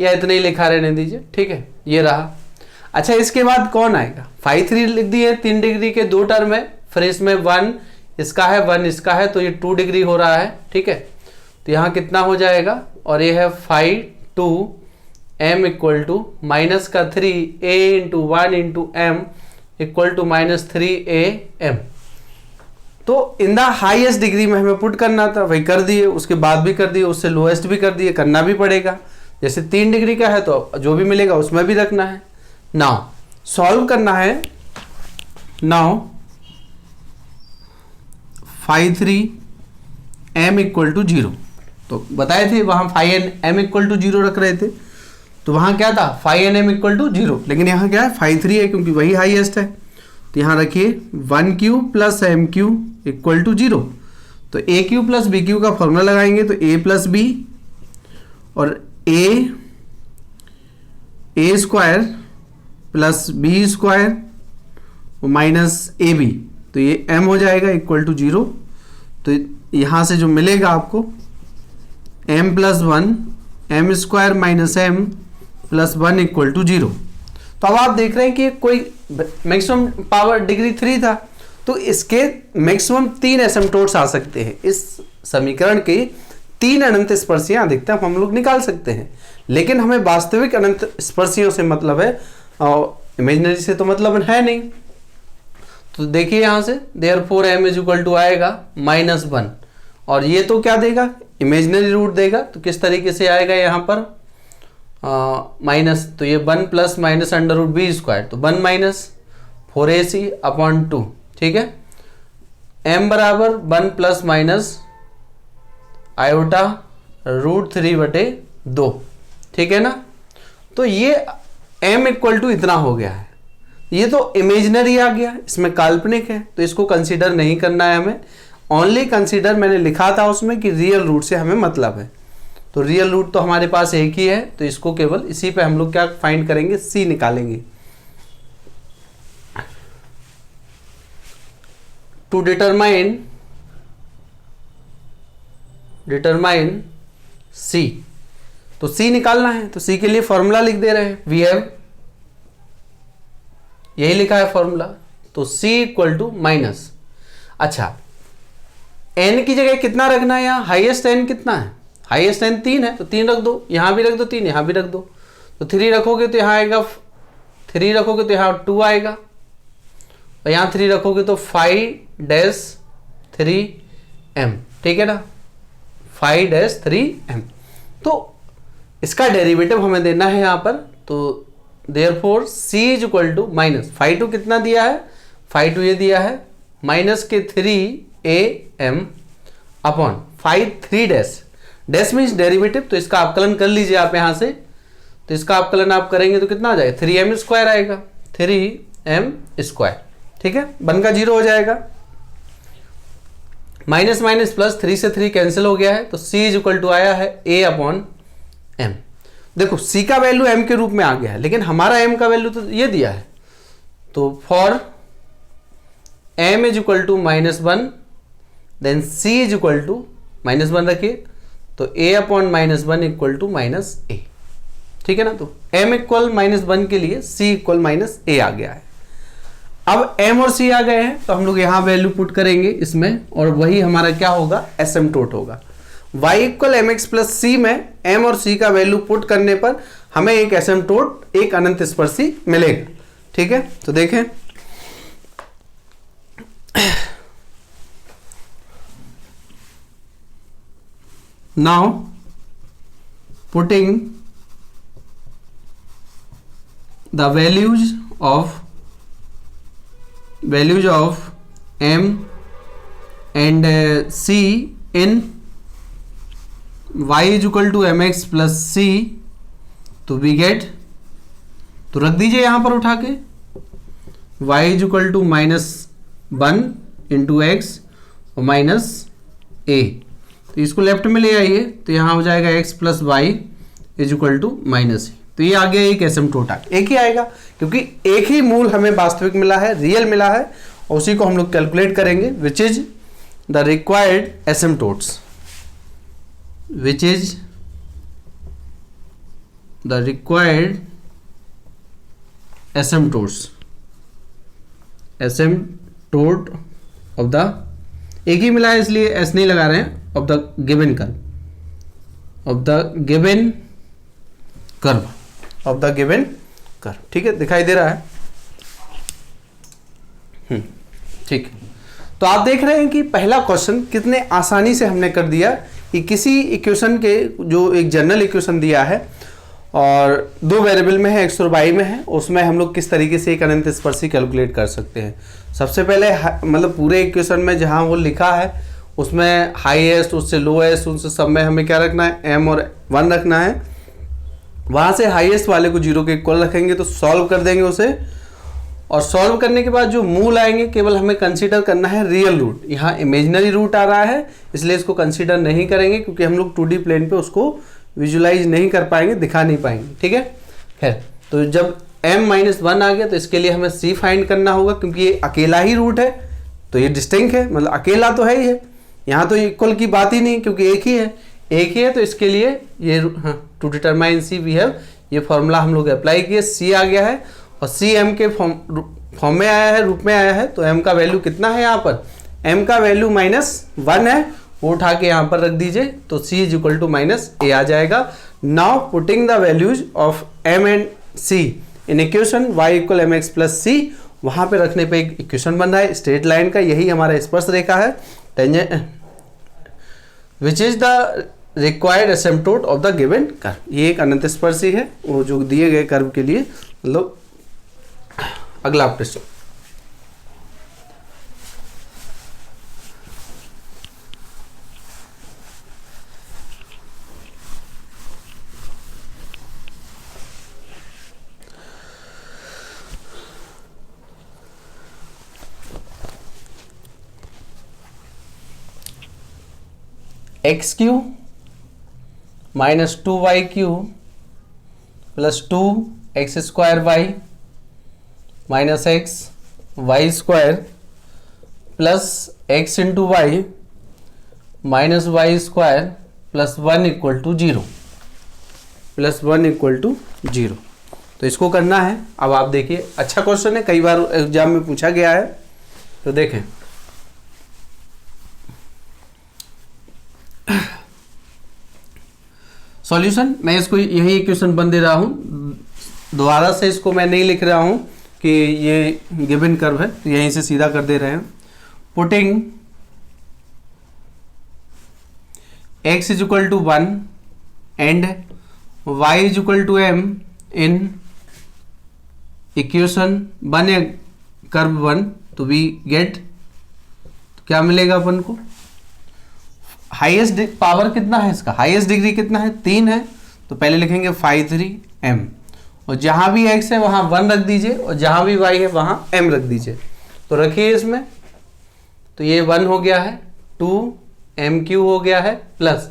या इतना ही लिखा रहने दीजिए। ठीक है, ये रहा। अच्छा, इसके बाद कौन आएगा? फाई 3 लिख दिए, 3 डिग्री के 2 टर्म है, फिर इसमें 1 इसका है 1 इसका है, तो ये 2 डिग्री हो रहा है। ठीक है, तो यहाँ कितना हो जाएगा? और ये है phi 2m equal to minus का 3a into 1 into m equal to minus 3am। तो इन द हाईएस्ट डिग्री में हमें पुट करना था, वही कर दिए, उसके बाद भी कर दिए, उससे लोएस्ट भी कर दिए, करना भी पड़ेगा। जैसे 3 डिग्री का है तो जो भी मिलेगा उसमें भी रखना है। नाउ सॉल्व करना है। Now phi 3m equal to 0, तो बताए थे वहां फाई m इक्वल टू 0 रख रहे थे, तो वहां क्या था? फाई m इक्वल टू 0, लेकिन यहाँ क्या है? फाई 3 है क्योंकि वही हाईएस्ट है। तो यहाँ रखिए 1 cube plus m cube equal to 0। तो a cube plus b cube का फॉर्मूला लगाएंगे तो a प्लस b और a square plus b square minus a b, तो ये m हो जाएगा इक्वल टू 0। तो यहाँ से जो मिलेगा आपको m plus 1 m square minus m plus 1 equal to 0। तो अब आप देख रहे हैं कि कोई मैक्सिमम पावर डिग्री 3 था, तो इसके मैक्सिमम 3 एसिम्पटोट्स आ सकते हैं। इस समीकरण के 3 अनंत स्पर्शियां अधिकतम हम लोग निकाल सकते हैं, लेकिन हमें वास्तविक अनंत स्पर्शियों से मतलब है और इमेजिनरी से तो मतलब है नहीं। तो देखिए यहां से therefore m is equal to आएगा -1, और ये तो क्या देगा, इमेजिनरी रूट देगा। तो किस तरीके से आएगा यहाँ पर माइनस, तो ये 1 plus minus under root b square, तो 1 माइनस 4ac अपॉन 2, ठीक है। m बराबर 1 प्लस माइनस आयोटा रूट 3/2, ठीक है ना। तो ये m इक्वल टू इतना हो गया है, ये तो इमेजिनरी आ गया, इसमें काल्पनिक है, तो इसको कंसीडर नहीं करना है हमें। ओनली कंसीडर मैंने लिखा था उसमें कि रियल रूट से हमें मतलब है, तो रियल रूट तो हमारे पास एक ही है, तो इसको केवल इसी पे हम लोग क्या फाइंड करेंगे, c निकालेंगे। टू डिटरमाइन c, तो c निकालना है, तो c के लिए फॉर्मूला लिख दे रहे हैं, वी हैव, यही लिखा है फॉर्मूला, तो c इक्वल टू माइनस, अच्छा n की जगह कितना रखना है, यहाँ हाईएस्ट n कितना है, हाईएस्ट n 3 है, तो 3 रख दो, यहां भी रख दो 3, यहां भी रख दो, तो 3 रखोगे तो यहाँ आएगा 3 रखोगे तो यहाँ 2 आएगा, और यहाँ 3 रखोगे तो 5-3m, ठीक है ना, 5-3m। तो इसका डेरिवेटिव हमें देना है यहाँ पर, तो therefore c is equal to minus 5 कितना दिया है, 5 ये दिया है माइनस के 3am upon 3 dash means derivative, तो इसका अवकलन कर लीजिए आप यहाँ से, तो इसका अवकलन आप करेंगे तो कितना आ जाएगा, 3m स्क्वायर आएगा, 3m स्क्वायर, ठीक है, 1 का 0 हो जाएगा, माइनस माइनस प्लस 3 से 3 कैंसिल हो गया है, तो c इज इक्वल टू आया है a अपॉन m। देखो c का वैल्यू m के रूप में आ गया है, लेकिन हमारा m का वैल्यू तो ये दिया है, तो for m is equal to -1 then c is equal to -1 रखिए, तो a upon -1 equal to -a, ठीक है ना। तो m इक्वल -1 के लिए c इक्वल -a आ गया है। अब m और c आ गए हैं, तो हम लोग यहाँ वैल्यू पुट करेंगे इसमें, और वही हमारा क्या होगा, एसिम्प्टोट होगा। y equal mx plus c में m और c का वैल्यू पुट करने पर हमें एक एसिम्प्टोट, एक अनंत स्पर्शी मिलेगा, ठीक है। तो देखें now putting the values of m and c in y is equal to mx plus c, तो we get, तो रख दीजिए यहां पर उठा के, y is equal to -1 into x और -a, तो इसको लेफ्ट में ले आइए, तो यहाँ हो जाएगा x plus y is equal to -a, तो ये आ गया एक एसिम्प्टोट, एक ही आएगा, क्योंकि एक ही मूल हमें वास्तविक मिला है, रियल मिला है, और उसी को हम लोग कैलकुलेट करेंगे, विच is the required asymptotes, which is the required asymptote of the, एक ही मिला है इसलिए एस नहीं लगा रहे हैं, of the given curve, of the given curve, of the given curve, ठीक है, दिखाई दे रहा है, ठीक। तो आप देख रहे हैं कि पहला क्वेश्चन कितने आसानी से हमने कर दिया, कि किसी इक्वेशन के, जो एक जनरल इक्वेशन दिया है और 2 वेरिएबल में है, x और y में है, उसमें हम लोग किस तरीके से एक अनंत स्पर्शी कैलकुलेट कर सकते हैं। सबसे पहले मतलब पूरे इक्वेशन में जहां वो लिखा है उसमें हाईएस्ट, उससे लोएस्ट, उनसे सब में हमें क्या रखना है, m और 1 रखना है, वहां से हाईएस्ट वाले को 0 के इक्वल रखेंगे, तो सॉल्व कर देंगे उसे, और सॉल्व करने के बाद जो मूल आएंगे केवल हमें कंसीडर करना है रियल रूट। यहाँ इमेजिनरी रूट आ रहा है इसलिए इसको कंसीडर नहीं करेंगे, क्योंकि हम लोग 2D प्लेन पे उसको विजुलाइज नहीं कर पाएंगे, दिखा नहीं पाएंगे, ठीक है। खैर, तो जब m-1 आ गया तो इसके लिए हमें c फाइंड करना होगा, क्योंकि ये अकेला ही रूट है, तो ये डिस्टिंक्ट है, मतलब अकेला तो है ही है, यहाँ तो इक्वल की बात ही नहीं, क्योंकि एक ही है, तो इसके लिए ये to determine c we have, ये फॉर्मूला हम लोग अप्लाई किए, c आ गया है, और c m के फॉर्म में आया है, रूप में आया है, तो m का वैल्यू कितना है यहाँ पर, m का वैल्यू -1 है, वो उठा के यहाँ पर रख दीजिए, तो c is equal to minus a आ जाएगा। Now putting the values of m and c in equation y equal m x plus c, वहाँ पे रखने पे एक इक्वेशन बन रहा है स्ट्रेट लाइन का, यही हमारा स्पर्श रेखा है, tangent which is the required asymptote of the given curve. ये एक अनंत स्पर्शी है वो जो दिए गए कर्व के लिए। मतलब अगला प्रश्न, x cube minus 2y cube plus 2x square y minus x y square plus x into y minus y square plus 1 equal to 0, plus 1 equal to 0। तो इसको करना है। अब आप देखिए, अच्छा क्वेश्चन है, कई बार एग्जाम में पूछा गया है। तो देखें, सॉल्यूशन मैं इसको यही इक्वेशन बन दे रहा हूं, दोबारा से इसको मैं नहीं लिख रहा हूं कि ये गिवन कर्व है, तो यहीं से सीधा कर दे रहे हैं। Putting x is equal to 1 and y is equal to m in equation 1 या कर्व 1, तो वी गेट क्या मिलेगा अपन को, हाईएस्ट पावर कितना है इसका, हाईएस्ट डिग्री कितना है, 3 है, तो पहले लिखेंगे phi 3 m, और जहां भी x है वहां 1 रख दीजिए और जहां भी y है वहां m रख दीजिए। तो रखिए इसमें, तो ये 1 हो गया है, 2mq हो गया है, प्लस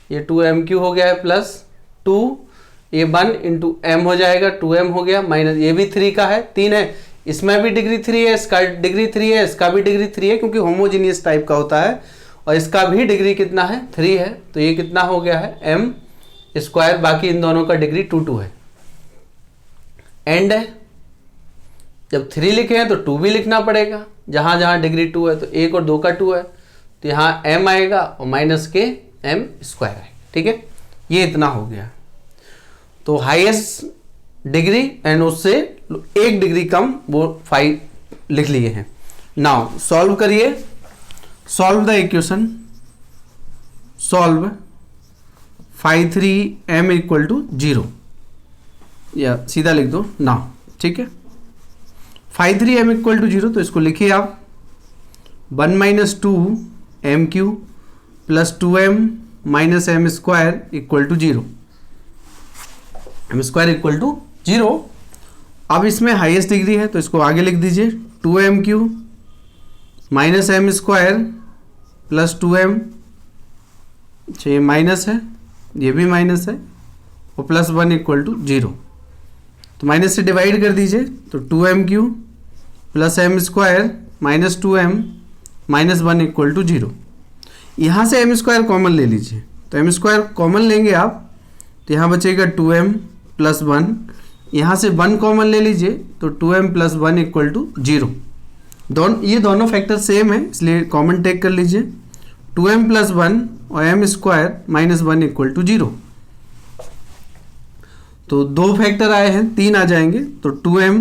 ये 2mq हो गया है, प्लस 2 ये 1 इंटू m हो जाएगा, 2m हो गया, माइनस ये भी 3 का है, 3 है, इसमें भी डिग्री 3 है, इसका डिग्री 3 है, इसका भी डिग्री 3 है, क्योंकि होमोजीनियस टाइप का होता है, और इसका भी डिग्री कितना है, 3 है, तो ये कितना हो गया है m स्क्वायर, बाकी इन दोनों का डिग्री 2 है। एंड जब 3 लिखे हैं तो 2 भी लिखना पड़ेगा, जहां जहां डिग्री 2 है, तो 1 और 2 का 2 है, तो यहाँ m आएगा और माइनस के m स्क्वायर है। ठीक है, ये इतना हो गया। तो हाईएस्ट डिग्री एंड उससे 1 डिग्री कम वो 5 लिख लिए हैं। नाउ सॉल्व करिए, solve the equation, solve phi 3m equal to 0, या सीधा लिख दो ना, ठीक है। phi 3m इक्वल टू 0, तो इसको लिखिए आप 1 minus 2mq plus 2m minus m square equal to 0, m square equal to 0। अब इसमें हाईएस्ट डिग्री है तो इसको आगे लिख दीजिए, 2mq minus m square plus 2m, ये माइनस है, ये भी माइनस है, और प्लस 1 इक्वल टू 0। तो माइनस से डिवाइड कर दीजिए, तो 2mq plus m square minus 2m minus 1 equal to 0। यहाँ से m स्क्वायर कॉमन ले लीजिए, तो m स्क्वायर कॉमन लेंगे आप, तो यहाँ बचेगा 2m प्लस 1, यहाँ से 1 कॉमन ले लीजिए, तो 2m प्लस 1 इक्वल टू 0। ये दोनों फैक्टर सेम है, इसलिए कॉमन टेक कर लीजिए, 2m प्लस 1 और m square minus 1 equal to 0। तो 2 फैक्टर आए हैं, 3 आ जाएंगे, तो 2m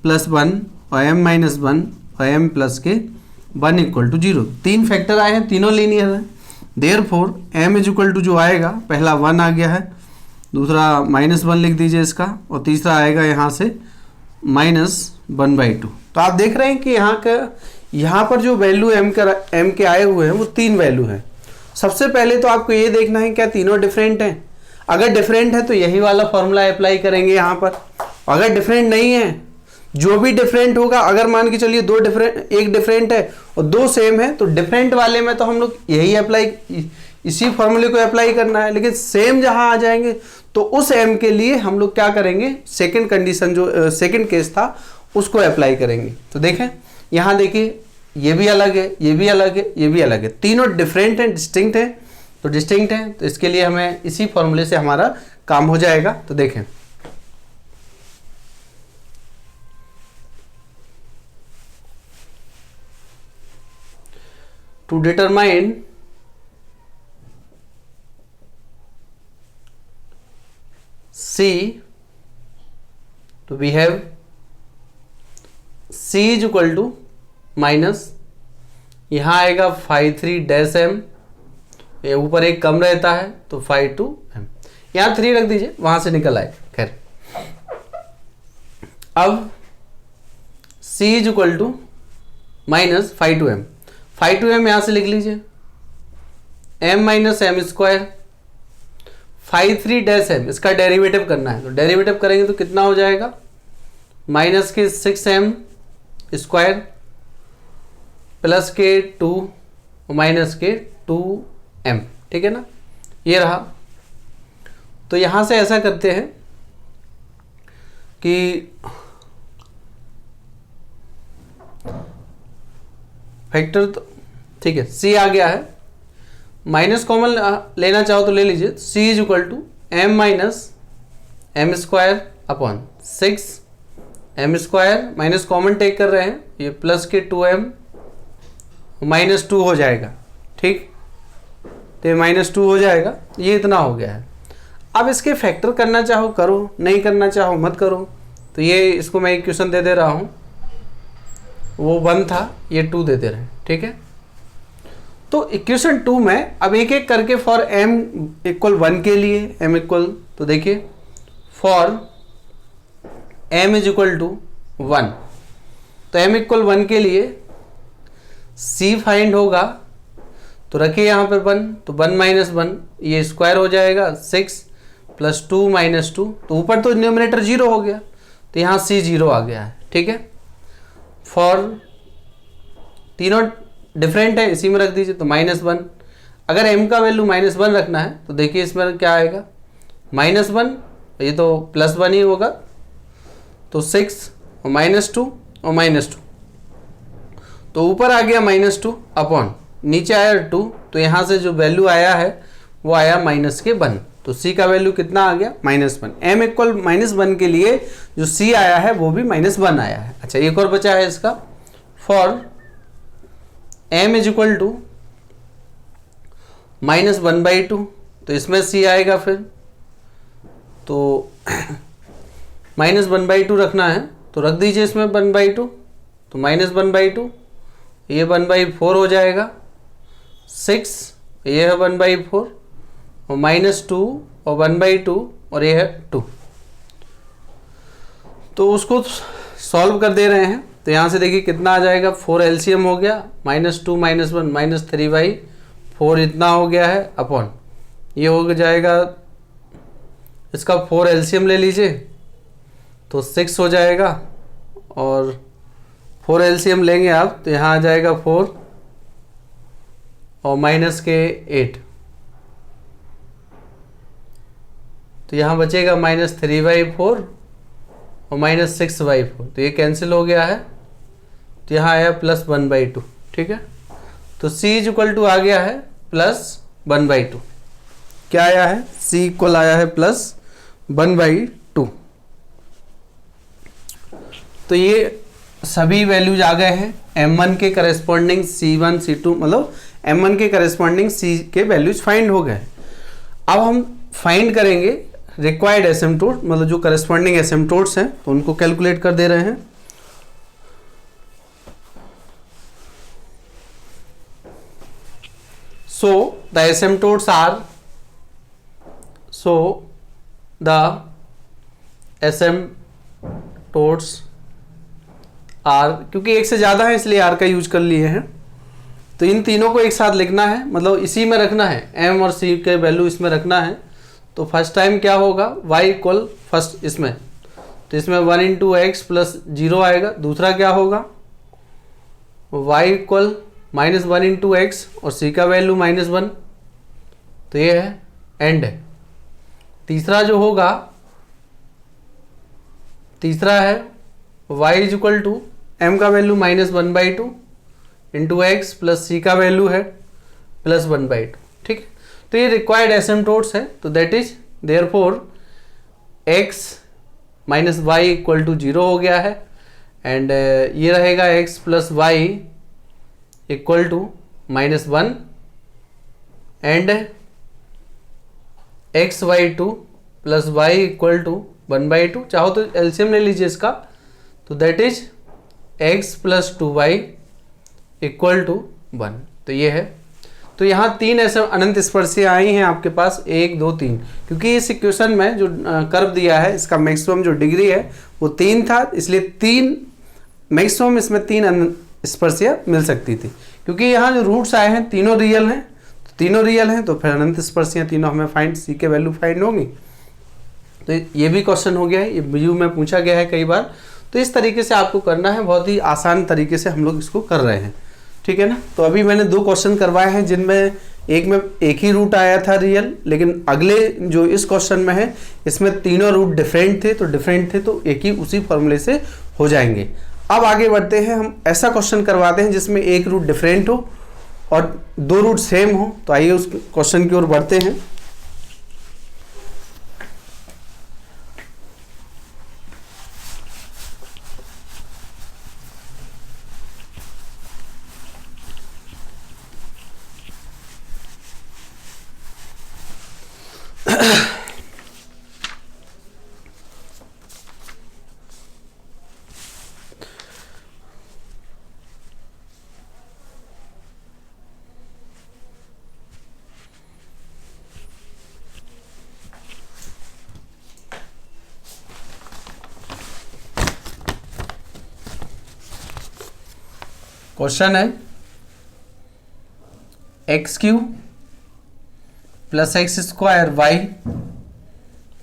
प्लस 1 और m माइनस 1 और m प्लस के 1 इक्वल टू 0। 3 फैक्टर आए हैं, तीनों लीनियर है, therefore m is equal to जो आएगा, पहला 1 आ गया है, दूसरा माइनस 1 लिख दीजिए इसका, और तीसरा आएगा यहाँ से माइनस 1/2। तो आप देख रहे हैं कि यहाँ पर जो वैल्यू m के आए हुए हैं वो 3 वैल्यू हैं। सबसे पहले तो आपको ये देखना है क्या तीनों डिफरेंट हैं। अगर डिफरेंट है तो यही वाला फॉर्मूला अप्लाई करेंगे यहाँ पर। अगर डिफरेंट नहीं है, जो भी डिफरेंट होगा, अगर मान के चलिए एक डिफरेंट है और 2 सेम है, तो डिफरेंट वाले में तो हम लोग यही इसी फॉर्मूले को अप्लाई करना है। लेकिन सेम जहां आ जाएंगे तो उस m के लिए हम लोग क्या करेंगे, सेकंड कंडीशन जो सेकंड केस था उसको अप्लाई करेंगे। तो देखें यहाँ देखिए, ये भी अलग है, ये भी अलग है, ये भी अलग है, तीनों डिफरेंट हैं, डिस्टिंक्ट हैं। तो डिस्टिंक्ट हैं तो इसके लिए हमें इसी फॉर्मूले से हमारा काम हो जाएगा। तो देखें टू डिटरमाइन C, तो we have C is equal to minus, यहाँ आएगा फाई 3 डैश एम, ये ऊपर एक कम रहता है तो फाई 2 एम, यहाँ 3 रख दीजिए, वहां से निकल आए। खैर अब C is equal to minus phi 2 m, phi 2 m यहां से लिख लीजिए, m minus m square, phi 3 dash m, इसका डेरिवेटिव करना है तो डेरिवेटिव करेंगे तो कितना हो जाएगा, माइनस के 6m स्क्वायर प्लस के 2 माइनस के 2m, ठीक है ना, ये रहा। तो यहां से ऐसा करते हैं कि फैक्टर, तो ठीक है, C आ गया है, माइनस कॉमन लेना चाहो तो ले लीजिए, C is equal to m minus m square upon 6m square, minus common take कर रहे हैं, ये प्लस के 2m माइनस 2 हो जाएगा, ठीक, तो ये माइनस 2 हो जाएगा, ये इतना हो गया है। अब इसके फैक्टर करना चाहो करो, नहीं करना चाहो मत करो, तो ये इसको मैं इक्वेशन दे रहा हूँ, वो 1 था, ये 2 दे रहे हैं, ठीक है। तो इक्वेशन 2 में अब एक एक करके फॉर m इक्वल 1 के लिए m इक्वल, तो देखिए for m is equal to 1, तो m इक्वल 1 के लिए C फाइंड होगा, तो रखिए यहाँ पर 1, तो 1 माइनस 1, ये स्क्वायर हो जाएगा 6 प्लस 2 माइनस 2, तो ऊपर तो न्यूमरेटर 0 हो गया, तो यहाँ C 0 आ गया है, ठीक है। फॉर तीनों डिफरेंट है, इसी में रख दीजिए, तो -1, अगर m का वैल्यू -1 रखना है तो देखिए इसमें क्या आएगा, -1, ये तो +1 ही होगा, तो 6 और -2 और -2, तो ऊपर आ गया -2 अपॉन नीचे आया 2, तो यहाँ से जो वैल्यू आया है वो आया -1, तो C का वैल्यू कितना आ गया, -1। m इक्वल -1 के लिए जो C आया है वो भी -1 आया है। अच्छा, एक और बचा है इसका, for m is equal to -1/2, तो इसमें C आएगा फिर, तो -1/2 रखना है तो रख दीजिए इसमें 1/2, तो -1/2, ये 1/4 हो जाएगा, 6 ये है 1/4 और -2 और 1/2 और ये है 2, तो उसको सॉल्व कर दे रहे हैं, तो यहाँ से देखिए कितना आ जाएगा, 4 एलसीएम हो गया, -2 -1 -3/4 इतना हो गया है, अपॉन ये हो जाएगा, इसका 4 एलसीएम ले लीजिए तो 6 हो जाएगा, और 4 एलसीएम लेंगे आप तो यहाँ आ जाएगा 4 और माइनस के 8, तो यहाँ बचेगा -3/4 और -6/4, तो ये कैंसिल हो गया है, तो यहाँ आया +1/2, ठीक है। तो C इज इक्वल टू आ गया है +1/2, क्या आया है, C इक्वल आया है +1/2। तो ये सभी वैल्यूज आ गए हैं, M1 के करस्पॉन्डिंग C1 C2, मतलब M1 के करस्पॉन्डिंग C के वैल्यूज फाइंड हो गए। अब हम फाइंड करेंगे रिक्वायर्ड एसिम्प्टोट, मतलब जो करस्पॉन्डिंग एसिम्प्टोट्स हैं तो उनको कैलकुलेट कर दे रहे हैं। So the asymptotes are, क्योंकि एक से ज़्यादा है इसलिए R का यूज कर लिए हैं, तो इन तीनों को एक साथ लिखना है, मतलब इसी में रखना है, M और C के वैल्यू इसमें रखना है। तो फर्स्ट टाइम क्या होगा, y इक्वल फर्स्ट इसमें, तो इसमें 1 × x + 0 आएगा। दूसरा क्या होगा, y इक्वल -1 × x और C का वैल्यू -1, तो ये है एंड है। तीसरा जो होगा, तीसरा है y is equal to m का वैल्यू -1/2 × x प्लस C का वैल्यू है +1/2, ठीक है। तो ये रिक्वायर्ड एसिम्प्टोट्स है, तो that is therefore x - y equal to 0 हो गया है, एंड ये रहेगा x + y equal to -1 and x/2 + plus y equal to 1/2, चाहो तो एलसीएम ले लीजिए इसका, तो that is x plus 2y equal to 1। तो ये है। तो यहाँ 3 ऐसे अनंत स्पर्शियाँ आई हैं आपके पास, 1 2 3, क्योंकि इस इक्वेशन में जो कर्व दिया है इसका मैक्सिमम जो डिग्री है वो 3 था, इसलिए 3 मैक्सिमम इसमें 3 अनंत स्पर्शियाँ मिल सकती थी। क्योंकि यहाँ जो रूट्स आए हैं तीनों रियल हैं, तो तीनों रियल हैं, तो फिर अनंत स्पर्शियाँ तीनों हमें फाइंड, सी के वैल्यू फाइंड होंगी। तो ये भी क्वेश्चन हो गया है, ये बीयू में पूछा गया है कई बार। तो इस तरीके से आपको करना है, बहुत ही आसान तरीके से हम लोग इसको कर रहे हैं, ठीक है ना। तो अभी मैंने 2 क्वेश्चन करवाए हैं जिनमें एक में एक ही रूट आया था रियल, लेकिन अगले जो इस क्वेश्चन में है इसमें तीनों रूट डिफरेंट थे, तो एक ही उसी फॉर्मूले से हो जाएंगे। अब आगे बढ़ते हैं, हम ऐसा क्वेश्चन करवाते हैं जिसमें एक रूट डिफरेंट हो और 2 रूट सेम हो। तो आइए उस क्वेश्चन की ओर बढ़ते हैं। क्वेश्चन है x³ plus x² y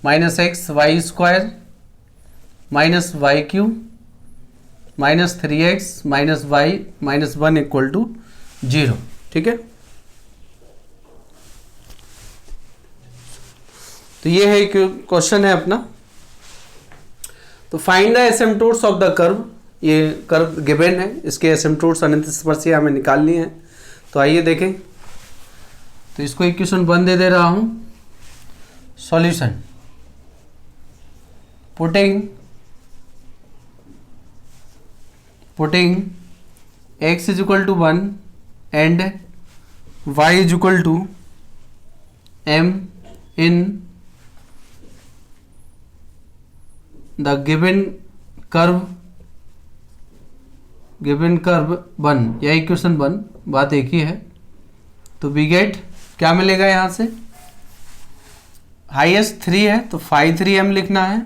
minus xy² minus y³ minus 3x minus y minus 1 equal to 0, ठीक है। तो ये है क्वेश्चन है अपना। तो find the asymptotes of the curve, ये कर्व गिवन है, इसके एसिम्पटोट्स अनंत स्पर्शियाँ हमें निकालनी है। तो आइए देखें। तो इसको इक्वेशन 1 दे रहा हूँ। Solution, putting x is equal to 1 and y is equal to m in the given curve 1, या इक्वेशन 1, बात एक ही है। तो वी गेट क्या मिलेगा यहाँ से, हाईएस्ट 3 है तो 5/3m लिखना है।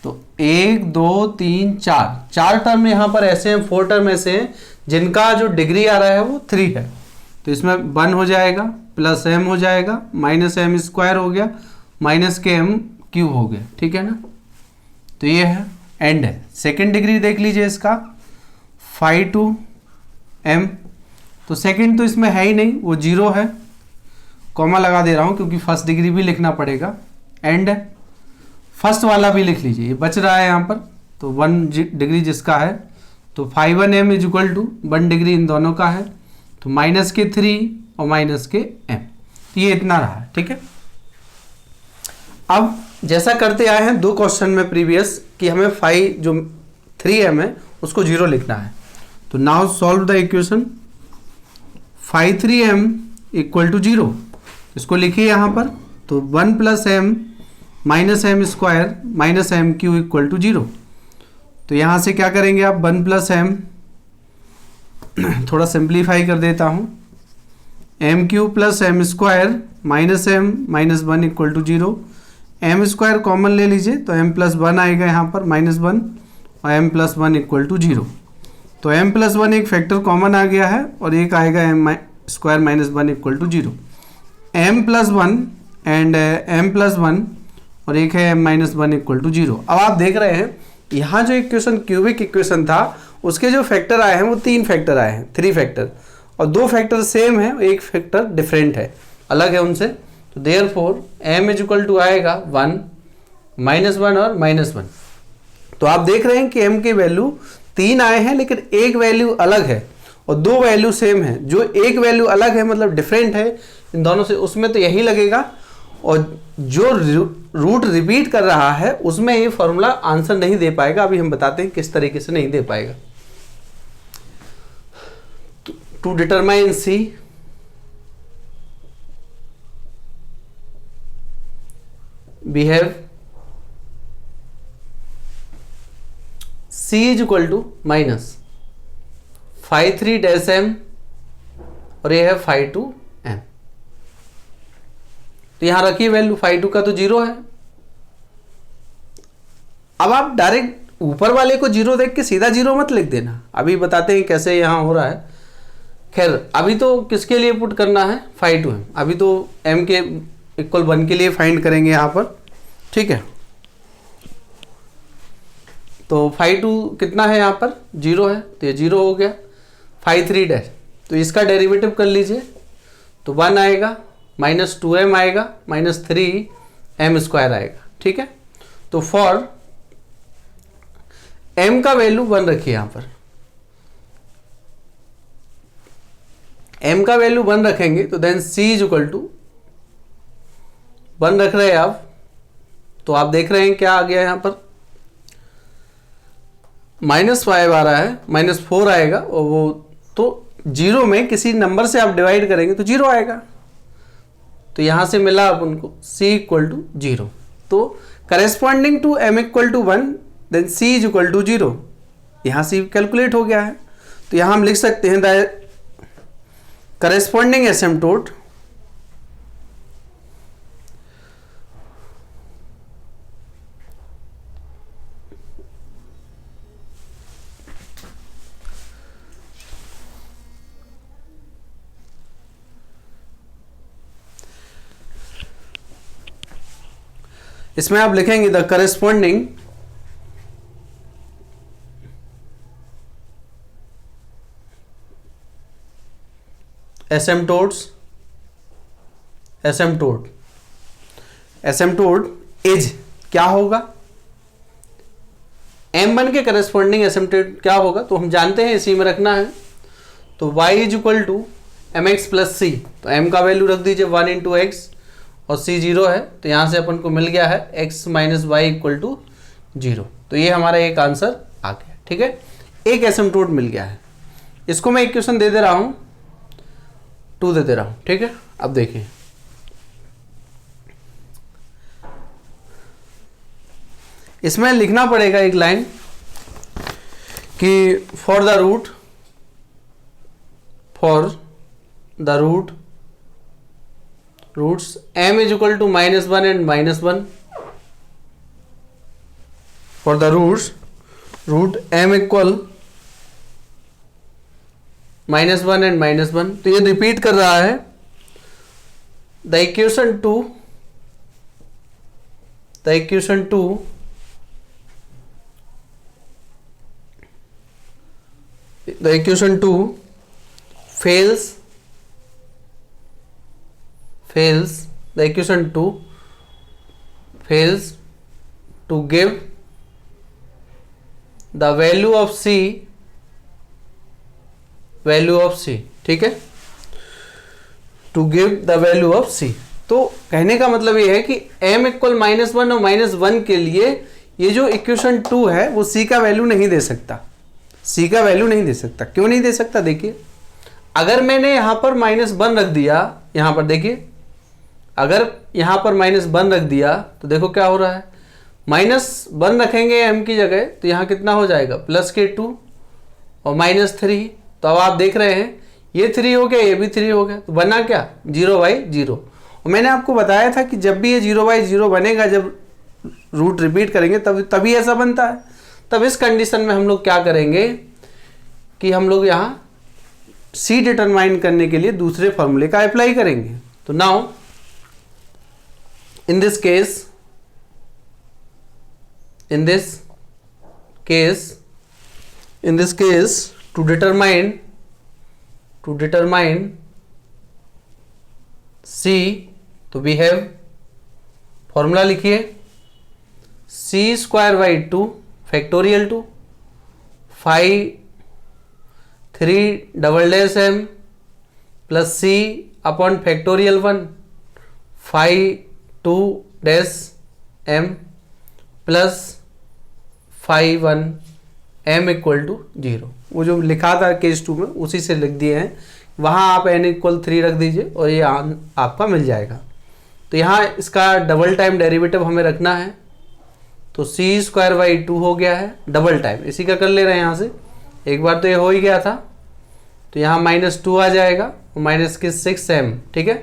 तो 1 2 3 4 टर्म यहाँ पर ऐसे हैं, 4 टर्म ऐसे हैं जिनका जो डिग्री आ रहा है वो 3 है। तो इसमें 1 हो जाएगा, प्लस m हो जाएगा, माइनस m² हो गया, माइनस के m³ हो गया, ठीक है ना। तो ये है एंड है। सेकेंड डिग्री देख लीजिए इसका 5/2m, तो सेकंड तो इसमें है ही नहीं, वो 0 है, कॉमा लगा दे रहा हूँ क्योंकि फर्स्ट डिग्री भी लिखना पड़ेगा। एंड फर्स्ट वाला भी लिख लीजिए, ये बच रहा है यहाँ पर। तो 1 डिग्री जिसका है, तो 5/1m is equal to 1 degree इन दोनों का है, तो माइनस के 3 और माइनस के m, तो ये इतना रहा, ठीक है। अब जैसा करते आए हैं 2 क्वेश्चन में प्रीवियस कि हमें 5 जो 3m है उसको 0 लिखना है। तो now solve the equation 5/3m equal to 0, इसको लिखिए यहाँ पर। तो 1 plus m minus m² minus m³ equal to 0। तो यहाँ से क्या करेंगे आप, 1 प्लस m, थोड़ा सिंप्लीफाई कर देता हूँ, m³ plus m² minus m minus 1 equal to 0। m² common ले लीजिए तो m प्लस 1 आएगा यहाँ पर, माइनस 1, और m प्लस 1 इक्वल टू 0। तो m प्लस 1 एक फैक्टर कॉमन आ गया है और एक आएगा m² minus 1 equal to 0। m plus 1 and m plus 1 और एक है m माइनस 1 इक्वल टू 0। अब आप देख रहे हैं यहाँ जो इक्वेशन क्यूबिक इक्वेशन था उसके जो फैक्टर आए हैं वो 3 फैक्टर आए हैं, 3 फैक्टर, और 2 फैक्टर सेम है, एक फैक्टर डिफरेंट है, अलग है उनसे। तो therefore m is equal to आएगा 1, माइनस 1 और माइनस 1। तो आप देख रहे हैं कि m की वैल्यू 3 आए हैं लेकिन एक वैल्यू अलग है और 2 वैल्यू सेम है। जो एक वैल्यू अलग है मतलब डिफरेंट है इन दोनों से, उसमें तो यही लगेगा, और जो रूट रिपीट कर रहा है उसमें ये फॉर्मूला आंसर नहीं दे पाएगा। अभी हम बताते हैं किस तरीके से नहीं दे पाएगा। To determine C, we have C is equal to minus five 3 dash m और ये है फाइव 2 m। तो यहां रखिए वैल्यू, फाइव 2 का तो 0 है। अब आप डायरेक्ट ऊपर वाले को 0 देख के सीधा 0 मत लिख देना, अभी बताते हैं कैसे यहां हो रहा है। खैर अभी तो किसके लिए पुट करना है, फाइव 2 m, अभी तो m के इक्वल 1 के लिए फाइंड करेंगे यहां पर, ठीक है। तो फाइव 2 कितना है यहाँ पर 0 है, तो ये 0 हो गया। फाइव 3 डैश, तो इसका डेरिवेटिव कर लीजिए, तो 1 आएगा, माइनस 2m आएगा, माइनस 3m स्क्वायर आएगा, ठीक है। तो फॉर m का वैल्यू 1 रखिए यहाँ पर, m का वैल्यू 1 रखेंगे तो then c is equal to 1 रख रहे हैं आप, तो आप देख रहे हैं क्या आ गया यहाँ पर, -5 आ रहा है, -4 आएगा, और वो तो 0 में किसी नंबर से आप डिवाइड करेंगे तो 0 आएगा। तो यहां से मिला अपन को c इक्वल टू 0। तो corresponding to m equal to 1 then c is equal to 0, यहां से कैलकुलेट हो गया है। तो यहां हम लिख सकते हैं द करेस्पॉन्डिंग एसिम्पटोट इसमें आप लिखेंगे द करेस्पॉन्डिंग एसिम्पटोट इज क्या होगा, m1 के करेस्पॉन्डिंग एसिम्पटोट क्या होगा, तो हम जानते हैं इसी में रखना है। तो y is equal to m x plus c, तो m का वैल्यू रख दीजिए 1 इंटू एक्स और c 0 है, तो यहाँ से अपन को मिल गया है x minus y equal to 0। तो ये हमारा एक आंसर आ गया, ठीक है, एक एसिम्पटोट मिल गया है। इसको मैं इक्वेशन दे रहा हूँ, 2 दे रहा हूँ, ठीक है। अब देखिए इसमें लिखना पड़ेगा एक लाइन कि for the root roots m is equal to -1 and -1, for the root m equal -1 and -1। तो ये रिपीट कर रहा है the equation to fails to give the value of c, ठीक है, to give the value of c। तो कहने का मतलब ये है कि m इक्वल -1 और -1 के लिए ये जो इक्वेशन 2 है वो c का वैल्यू नहीं दे सकता, क्यों नहीं दे सकता, देखिए अगर मैंने यहां पर -1 रख दिया, यहां पर देखिए अगर यहां पर -1 रख दिया तो देखो क्या हो रहा है, -1 रखेंगे m की जगह तो यहां कितना हो जाएगा +k2 और -3। तो अब आप देख रहे हैं ये 3 हो गया, ये भी 3 हो गया, तो बना क्या 0/0। और मैंने आपको बताया था कि जब भी ये 0/0 बनेगा, जब रूट रिपीट करेंगे तभी ऐसा बनता है। तब इस कंडीशन में हम लोग क्या करेंगे कि हम लोग यहाँ c डिटरमाइन करने के लिए दूसरे फॉर्मूले का अप्लाई करेंगे। तो now in this case to determine c, तो we have फॉर्मूला लिखिए c²/2 factorial 2 5 3 m plus c upon factorial 1 5 2 m plus 5 1 m equal to 0। वो जो लिखा था केस 2 में उसी से लिख दिए हैं, वहाँ आप n इक्वल 3 रख दीजिए और ये आपका मिल जाएगा। तो यहाँ इसका डबल टाइम डेरिवेटिव हमें रखना है, तो सी स्क्वायर बाई 2 हो गया है डबल टाइम, इसी का कर ले रहे हैं यहाँ से। एक बार तो ये हो ही गया था, तो यहाँ -2 आ जाएगा, माइनस के 6m, ठीक है,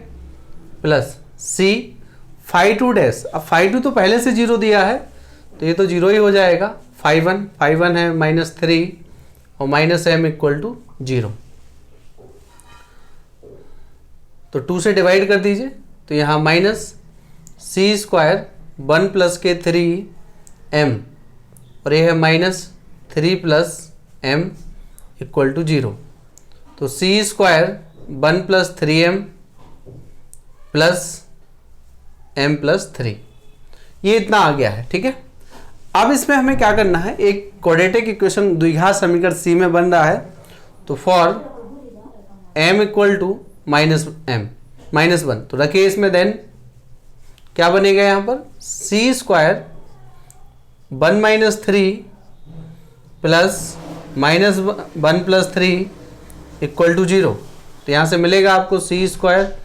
प्लस सी फाई 2 डैश। अब फाई 2 तो पहले से 0 दिया है, तो ये तो 0 ही हो जाएगा। फाई 1 है -3 और -m इक्वल टू 0। तो 2 से डिवाइड कर दीजिए, तो यहाँ माइनस सी स्क्वायर 1 प्लस के 3m और ये है -3 प्लस m इक्वल टू 0। तो C square 1 plus 3m plus m plus 3, ये इतना आ गया है, ठीक है। अब इसमें हमें क्या करना है, एक क्वाड्रेटिक इक्वेशन द्विघात समीकरण सी में बन रहा है, तो फॉर m इक्वल टू -1, तो रखिए इसमें, देन क्या बनेगा यहाँ पर, C square 1 minus 3 plus -1 plus 3 equal to 0। तो यहाँ से मिलेगा आपको सी स्क्वायर,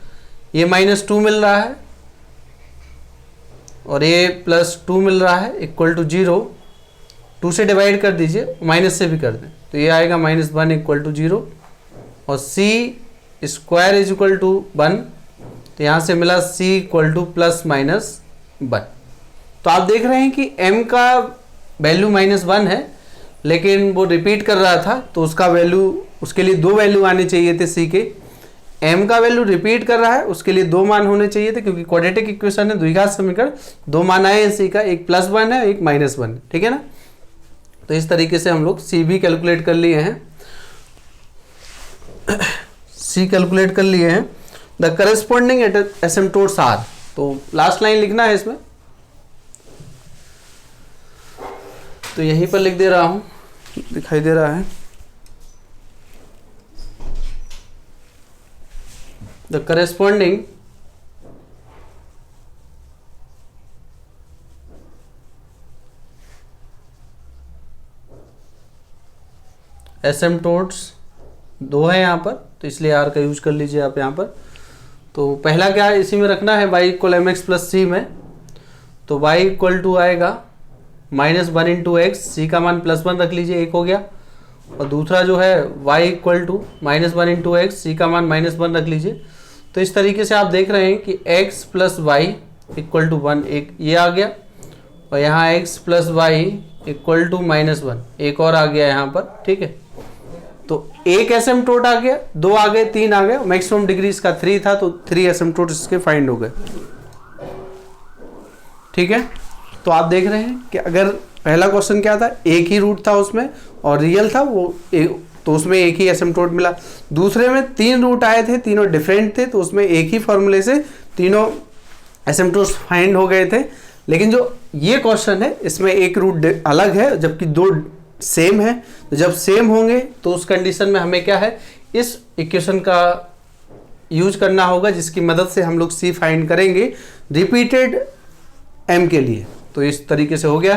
ये -2 मिल रहा है और ये +2 मिल रहा है इक्वल टू 0। 2 से डिवाइड कर दीजिए, माइनस से भी कर दें, तो ये आएगा -1 इक्वल टू 0 और सी स्क्वायर इज इक्वल टू 1, तो यहाँ से मिला सी इक्वल टू +-1। तो आप देख रहे हैं कि m का वैल्यू -1 है, लेकिन वो रिपीट कर रहा था, तो उसका वैल्यू, उसके लिए 2 वैल्यू आने चाहिए थे सी के। m का वैल्यू रिपीट कर रहा है, उसके लिए 2 मान होने चाहिए थे, क्योंकि क्वाड्रेटिक इक्वेशन है, द्विघात समीकरण, 2 मान आए हैं सी का, एक +1 है, एक -1, ठीक है ना। तो इस तरीके से हम लोग सी भी कैलकुलेट कर लिए हैं, सी कैलकुलेट कर लिए हैं। द करस्पॉन्डिंग एसिम्पटोट्स आर, तो लास्ट लाइन लिखना है इसमें, तो यहीं पर लिख दे रहा हूं, दिखाई दे रहा है। द करस्पॉन्डिंग एसिम्पटोट्स 2 है यहाँ पर, तो इसलिए आर का यूज कर लीजिए आप यहाँ पर। तो पहला क्या है, इसी में रखना है y इक्वल mx प्लस सी में, तो y इक्वल टू आएगा -1 इंटू एक्स, सी का मान +1 रख लीजिए, 1 हो गया। और दूसरा जो है y equal to -1 into x, C का मान -1 रख लीजिए। तो इस तरीके से आप देख रहे हैं कि x plus y equal to 1, एक ये आ गया, और यहाँ x plus y equal to -1, एक और आ गया यहाँ पर, ठीक है। तो एक एसिम्पटोट आ गया, 2 आ गए, 3 आ गए, मैक्सिमम डिग्री इसका 3 था, तो 3 एसिम्पटोट इसके फाइंड हो गए, ठीक है। तो आप देख रहे हैं कि अगर पहला क्वेश्चन क्या था, एक ही रूट था उसमें और रियल था वो, तो उसमें एक ही एसिम्पटोट मिला। दूसरे में 3 रूट आए थे, तीनों डिफरेंट थे, तो उसमें एक ही फॉर्मूले से तीनों एसिम्पटोट्स फाइंड हो गए थे। लेकिन जो ये क्वेश्चन है, इसमें एक रूट अलग है जबकि 2 सेम है। तो जब सेम होंगे तो उस कंडीशन में हमें क्या है, इस इक्वेशन का यूज करना होगा, जिसकी मदद से हम लोग सी फाइंड करेंगे रिपीटेड m के लिए। तो इस तरीके से हो गया।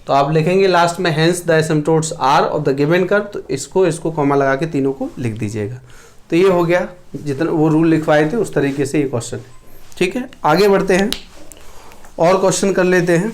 तो आप लिखेंगे लास्ट में hence the asymptotes are of the given curve, तो इसको कॉमा लगा के तीनों को लिख दीजिएगा। तो ये हो गया, जितना वो रूल लिखवाए थे उस तरीके से ये क्वेश्चन है, ठीक है। आगे बढ़ते हैं और क्वेश्चन कर लेते हैं।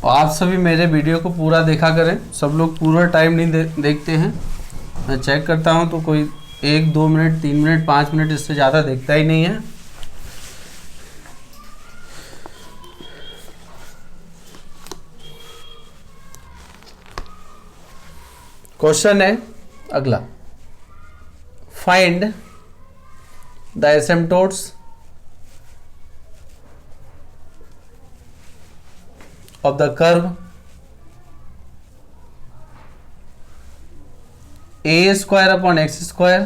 और आप सभी मेरे वीडियो को पूरा देखा करें, सब लोग पूरा टाइम नहीं देखते हैं। मैं चेक करता हूं तो कोई 1, 2 मिनट, 3 मिनट, 5 मिनट, इससे ज़्यादा देखता ही नहीं है। क्वेश्चन है अगला, find the asymptotes of the curve a square upon x square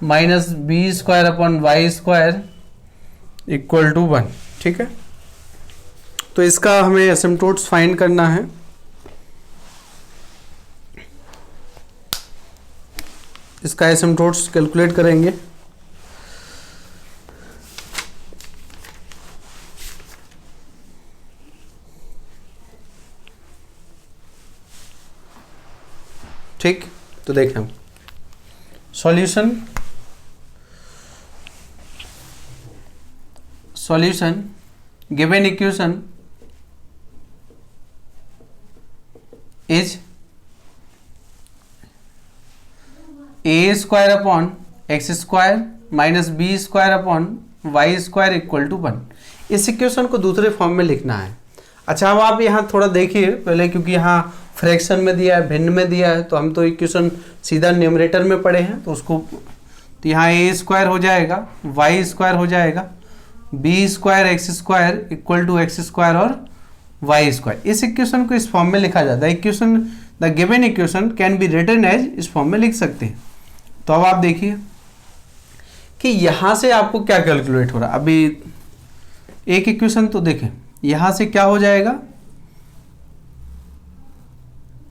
minus b square upon y square equal to 1। ठीक है, तो इसका हमें एसिम्प्टोट्स फाइंड करना है। इसका एसिम्प्टोट्स कैलकुलेट करेंगे। ठीक, तो देखें हम solution given equation is a square upon x square minus b square upon y square equal to 1। इस इक्वेशन को दूसरे फॉर्म में लिखना है। अच्छा, अब आप यहाँ थोड़ा देखिए पहले, क्योंकि यहाँ फ्रैक्शन में दिया है, भिन्न में दिया है, तो हम तो इक्वेशन सीधा न्यूमरेटर में पढ़े हैं, तो उसको तो यहाँ ए स्क्वायर हो जाएगा, वाई स्क्वायर हो जाएगा, b square x square equal to x square और वाई स्क्वायर। इस इक्वेशन को इस फॉर्म में लिखा जाता है। Equation the given equation can be written as, इस फॉर्म में लिख सकते हैं। तो अब आप देखिए कि यहाँ से आपको क्या कैलकुलेट हो रहा है। अभी एक इक्वेशन तो देखें, यहाँ से क्या हो जाएगा,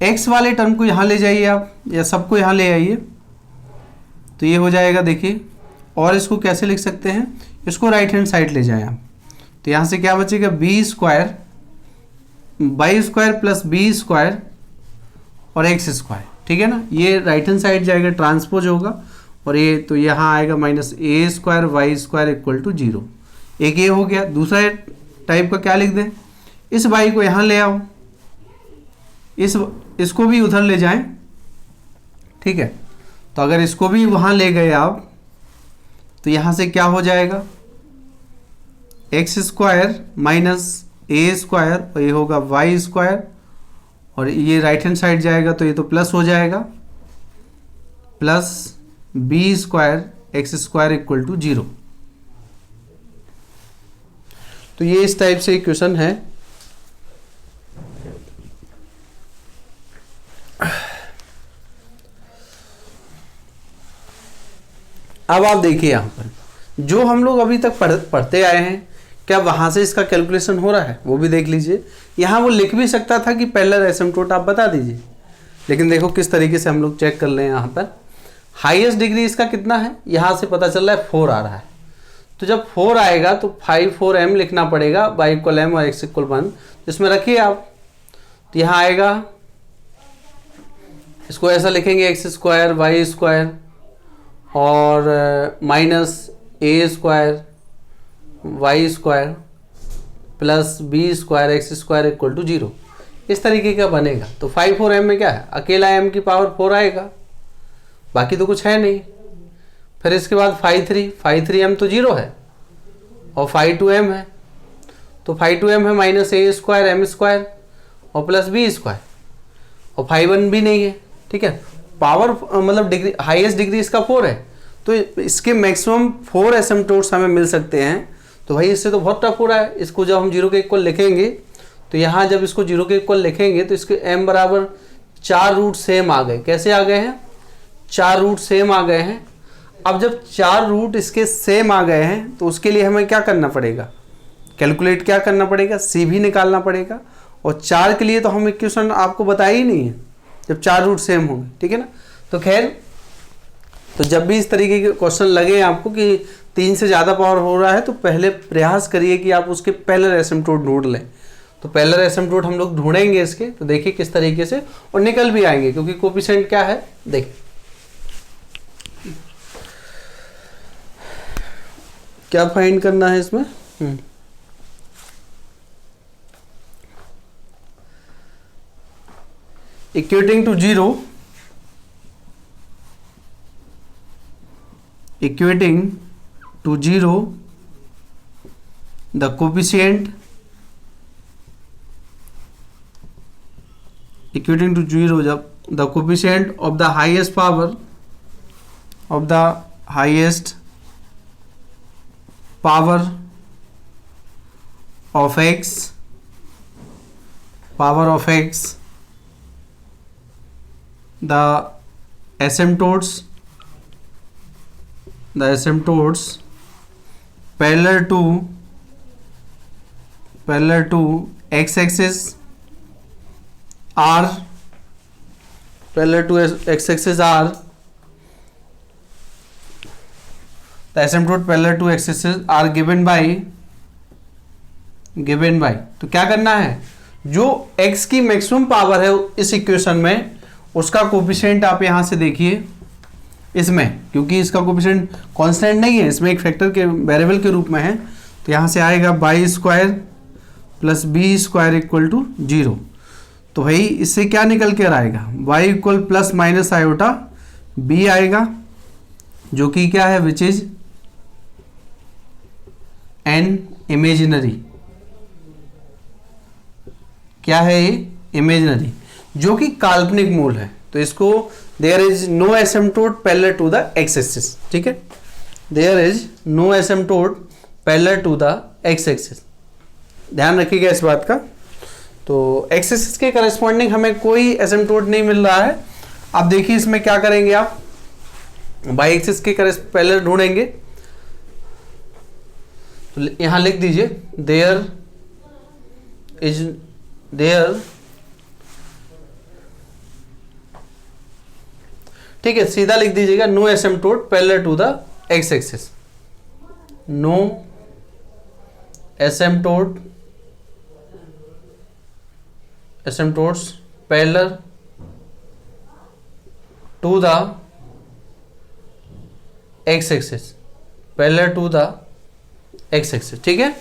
x वाले टर्म को यहाँ ले जाइए आप, या सबको यहाँ ले आइए, तो ये हो जाएगा। देखिए, और इसको कैसे लिख सकते हैं, इसको राइट हैंड साइड ले जाएं आप, तो यहाँ से क्या बचेगा, b square by square plus b square और एक्स स्क्वायर। ठीक है ना, ये राइट हैंड साइड जाएगा, ट्रांसपोज होगा, और ये तो यहाँ आएगा minus a square y square equal to 0। एक ये हो गया। दूसरा टाइप का क्या लिख दें, इस वाई को यहाँ ले आओ, इसको भी उधर ले जाएं। ठीक है, तो अगर इसको भी वहाँ ले गए आप, तो यहाँ से क्या हो जाएगा, x square minus a square, और ये होगा वाई स्क्वायर, और ये राइट हैंड साइड जाएगा, तो ये तो प्लस हो जाएगा, plus b square x square equal to 0। तो ये इस टाइप से इक्वेशन है। अब आप देखिए यहाँ पर जो हम लोग अभी तक पढ़ते आए हैं, क्या वहाँ से इसका कैलकुलेशन हो रहा है, वो भी देख लीजिए। यहाँ वो लिख भी सकता था कि पैरेलल एसिम्प्टोट आप बता दीजिए, लेकिन देखो किस तरीके से हम लोग चेक कर लें। यहाँ पर हाईएस्ट डिग्री इसका कितना है, यहाँ से पता चल रहा है 4 आ रहा है। तो जब 4 आएगा तो 5 4 m लिखना पड़ेगा, y इक्वल m और x इक्वल 1, इसमें रखिए आप, तो यहाँ आएगा, इसको ऐसा लिखेंगे एक्स स्क्वायर वाई स्क्वायर और minus a square y square plus b square x square equal to 0। इस तरीके का बनेगा। तो 5 4 m में क्या है, अकेला m की पावर 4 आएगा, बाकी तो कुछ है नहीं। फिर इसके बाद 5 3 m तो 0 है, और 5 2 m है, तो 5 2 m है minus a square M square और प्लस बी स्क्वायर, और 5 1 भी नहीं है। ठीक है, पावर मतलब डिग्री, हाईएस्ट डिग्री इसका 4 है, तो इसके मैक्सिमम 4 एसिम्प्टोट्स हमें मिल सकते हैं। तो भाई इससे तो बहुत टफ हो रहा है। इसको जब हम 0 के इक्वल लिखेंगे, तो यहाँ जब इसको 0 के इक्वल लिखेंगे, तो इसके m बराबर 4 रूट सेम आ गए। कैसे आ गए हैं, 4 रूट सेम आ गए हैं। अब जब 4 रूट इसके सेम आ गए हैं, तो उसके लिए हमें क्या करना पड़ेगा, कैलकुलेट क्या करना पड़ेगा, सी भी निकालना पड़ेगा। और 4 के लिए तो हम इक्वेशन आपको बताया ही नहीं है, जब 4 रूट सेम होंगे। ठीक है ना, तो खैर, तो जब भी इस तरीके के क्वेश्चन लगे आपको कि 3 से ज़्यादा पावर हो रहा है, तो पहले प्रयास करिए कि आप उसके पैरेलल एसिम्प्टोट ढूंढ लें। तो पैरेलल एसिम्प्टोट हम लोग ढूंढेंगे इसके, तो देखिए किस तरीके से, और निकल भी आएंगे, क्योंकि कोफिशिएंट क्या है, देखिए क्या फाइंड करना है इसमें। Equating to 0, equating to 0 the coefficient, equating to 0 the coefficient of the highest power of the highest power of x, power of x, the asymptotes parallel to x axis are parallel to x axis are the asymptote parallel to x axis are given by तो क्या करना है, जो x की maximum power है इस equation में उसका कोफिशिएंट आप यहां से देखिए इसमें, क्योंकि इसका कोफिशिएंट कांस्टेंट नहीं है, इसमें एक फैक्टर के वेरिएबल के रूप में है, तो यहां से आएगा by square plus b square equal to 0। तो भाई इससे क्या निकल कर आएगा, y equal plus minus iota b आएगा, जो कि क्या है, विच इज एन इमेजिनरी, क्या है ये, इमेजिनरी, जो कि काल्पनिक मूल है। तो इसको there is no asymptote parallel to the x axis, ठीक है, there is no asymptote parallel to the x axis, ध्यान रखिएगा इस बात का। तो एक्स एक्सिस के करस्पॉन्डिंग हमें कोई एसिम्प्टोट नहीं मिल रहा है। अब देखिए इसमें क्या करेंगे, आप बाई एक्सिस के पैरेलल ढूंढेंगे, तो यहां लिख दीजिए देयर ठीक है, सीधा लिख दीजिएगा no asymptote parallel to the x axis, no asymptotes parallel to the x axis, parallel to the x axis, ठीक है।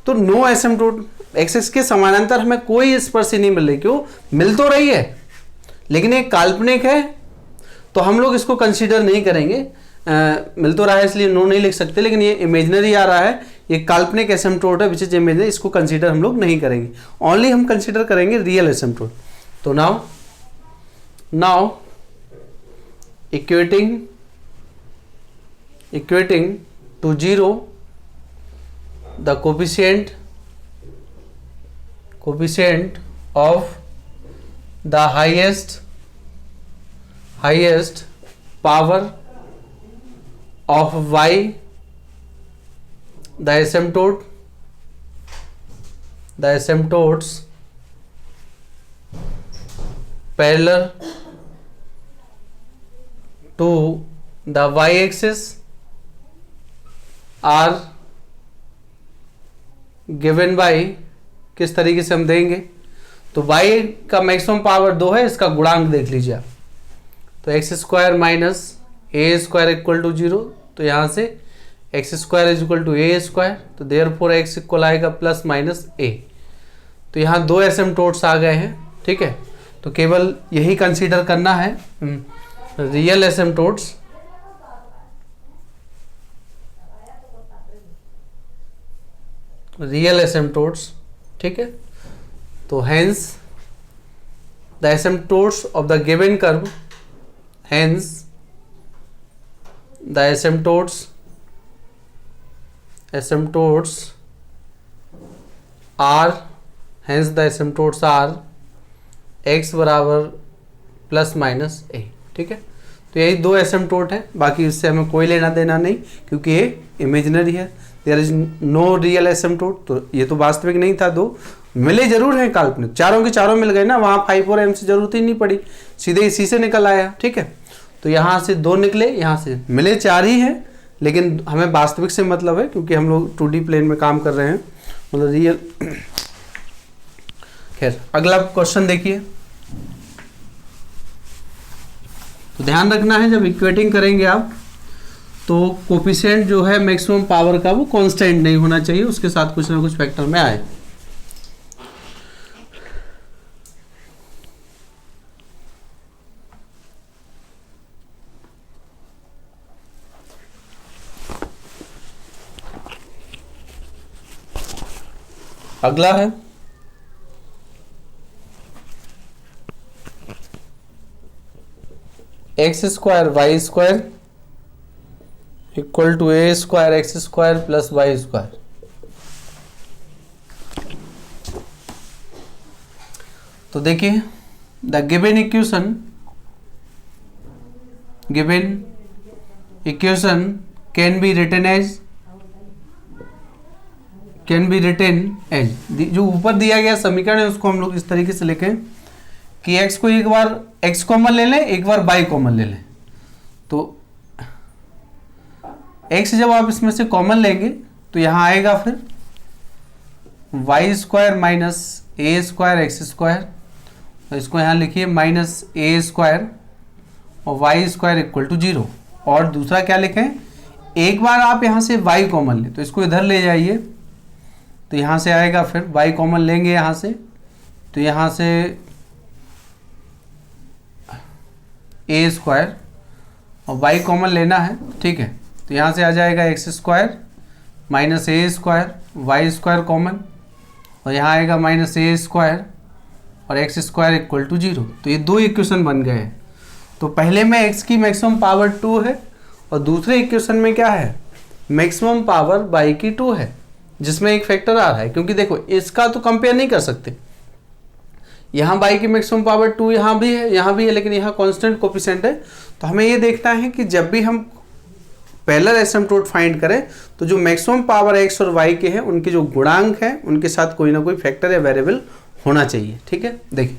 तो नो एसिम्प्टोट एक्सिस के समानांतर हमें कोई स्पर्शी नहीं मिल रही, क्यों, मिल तो रही है लेकिन ये काल्पनिक है, तो हम लोग इसको कंसीडर नहीं करेंगे। मिल तो रहा है इसलिए नो नहीं लिख सकते, लेकिन ये इमेजिनरी आ रहा है, ये काल्पनिक एसिम्प्टोट है विच इज इमेजिनरी, इसको कंसीडर हम लोग नहीं करेंगे, ओनली हम कंसीडर करेंगे रियल एसिम्प्टोट। तो now equating to 0 the coefficient of the highest power of y, the asymptotes parallel to the y axis are given by, किस तरीके से हम देंगे, तो y का मैक्सिमम पावर 2 है, इसका गुणांक देख लीजिए आप, तो x square minus a square equal to 0, तो यहाँ से x square is equal to a square, तो देयरफॉर एक्स इक्वल आएगा प्लस माइनस ए। तो यहाँ 2 एसिम्प्टोट्स आ गए हैं, ठीक है, तो केवल यही कंसीडर करना है, रियल एसिम्प्टोट्स, ठीक है। तो hence the asymptotes of the given curve, hence the asymptotes are x बराबर प्लस माइनस ए, ठीक है। तो यही 2 एसिम्प्टोट है, बाकी इससे हमें कोई लेना देना नहीं, क्योंकि ये इमेजिनरी है, there is no real asymptote. तो ये तो वास्तविक नहीं था, 2 मिले जरूर हैं काल्पनिक, चारों के चारों मिल गए ना, वहाँ 5 और m से जरूरत ही नहीं पड़ी, सीधे इसी से निकल आया, ठीक है। तो यहाँ से 2 निकले, यहाँ से मिले 4 ही हैं, लेकिन हमें वास्तविक से मतलब है, क्योंकि हम लोग 2D प्लेन में काम कर रहे हैं, मतलब रियल। खैर अगला क्वेश्चन देखिए, तो ध्यान रखना है जब इक्वेटिंग करेंगे आप, तो कोफिशिएंट जो है मैक्सिमम पावर का वो कांस्टेंट नहीं होना चाहिए, उसके साथ कुछ ना कुछ फैक्टर में आए। अगला है x square y square equal to a square x square plus y square. तो देखिए the given equation can be written as जो ऊपर दिया गया समीकरण है उसको हम लोग इस तरीके से लिखें कि x को एक बार x कॉमन ले लें, एक बार y कॉमन ले लें। तो x जब आप इसमें से कॉमन लेंगे तो यहां आएगा फिर Y square minus a square x square, और इसको यहां लिखिए माइनस ए स्क्वायर और वाई स्क्वायर इक्वल टू 0। और दूसरा क्या लिखें, एक बार आप यहां से y कॉमन लें तो इसको इधर ले जाइए, तो यहाँ से आएगा फिर y कॉमन लेंगे यहाँ से, तो यहाँ से ए स्क्वायर और y कॉमन लेना है, ठीक है। तो यहाँ से आ जाएगा x square minus a square, y square common, और यहाँ आएगा माइनस ए स्क्वायर और एक्स स्क्वायर इक्वल टू 0। तो ये दो इक्वेशन बन गए हैं। तो पहले में x की मैक्सिमम पावर 2 है और दूसरे इक्वेशन में क्या है, मैक्सिमम पावर y की 2 है, जिसमें एक फैक्टर आ रहा है। क्योंकि देखो इसका तो कंपेयर नहीं कर सकते, यहाँ y की मैक्सिमम पावर 2 यहाँ भी है, लेकिन यहाँ कांस्टेंट कोफिशिएंट है। तो हमें ये देखना है कि जब भी हम पैरेलल एसिम्पटोट फाइंड करें तो जो मैक्सिमम पावर x और y के हैं उनके जो गुणांक हैं उनके साथ कोई ना कोई फैक्टर या वेरिएबल होना चाहिए, ठीक है। देखिए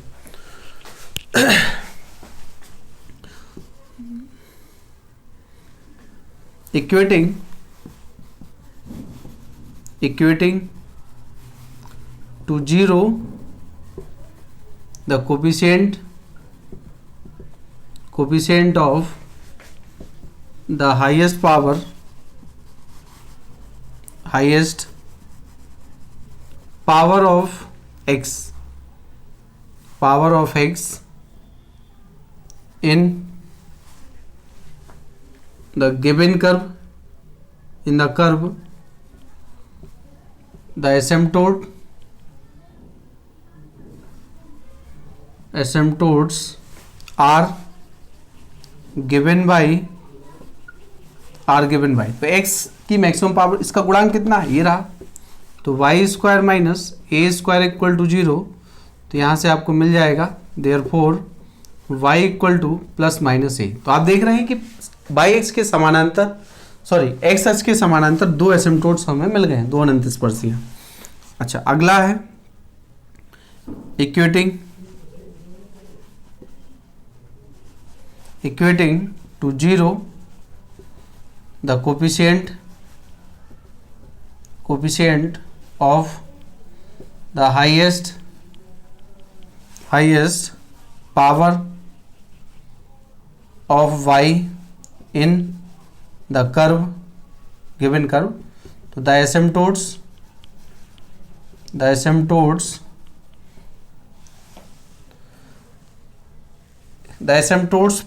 equating to 0 the coefficient of the highest power of x in the given curve, in the curve the asymptotes are given by तो x की मैक्सिमम पावर, इसका गुणांक कितना है, ये रहा। तो y square minus a square equal to 0, तो यहाँ से आपको मिल जाएगा therefore y equal to plus minus a. तो आप देख रहे हैं कि बाई एक्स के समानांतर एक्स अक्ष के समानांतर दो एसिम्पटोट्स हमें मिल गए हैं, दो अनंत स्पर्शियां। अच्छा, अगला है equating to 0 the coefficient of the highest power of y in the given curve। तो the asymptotes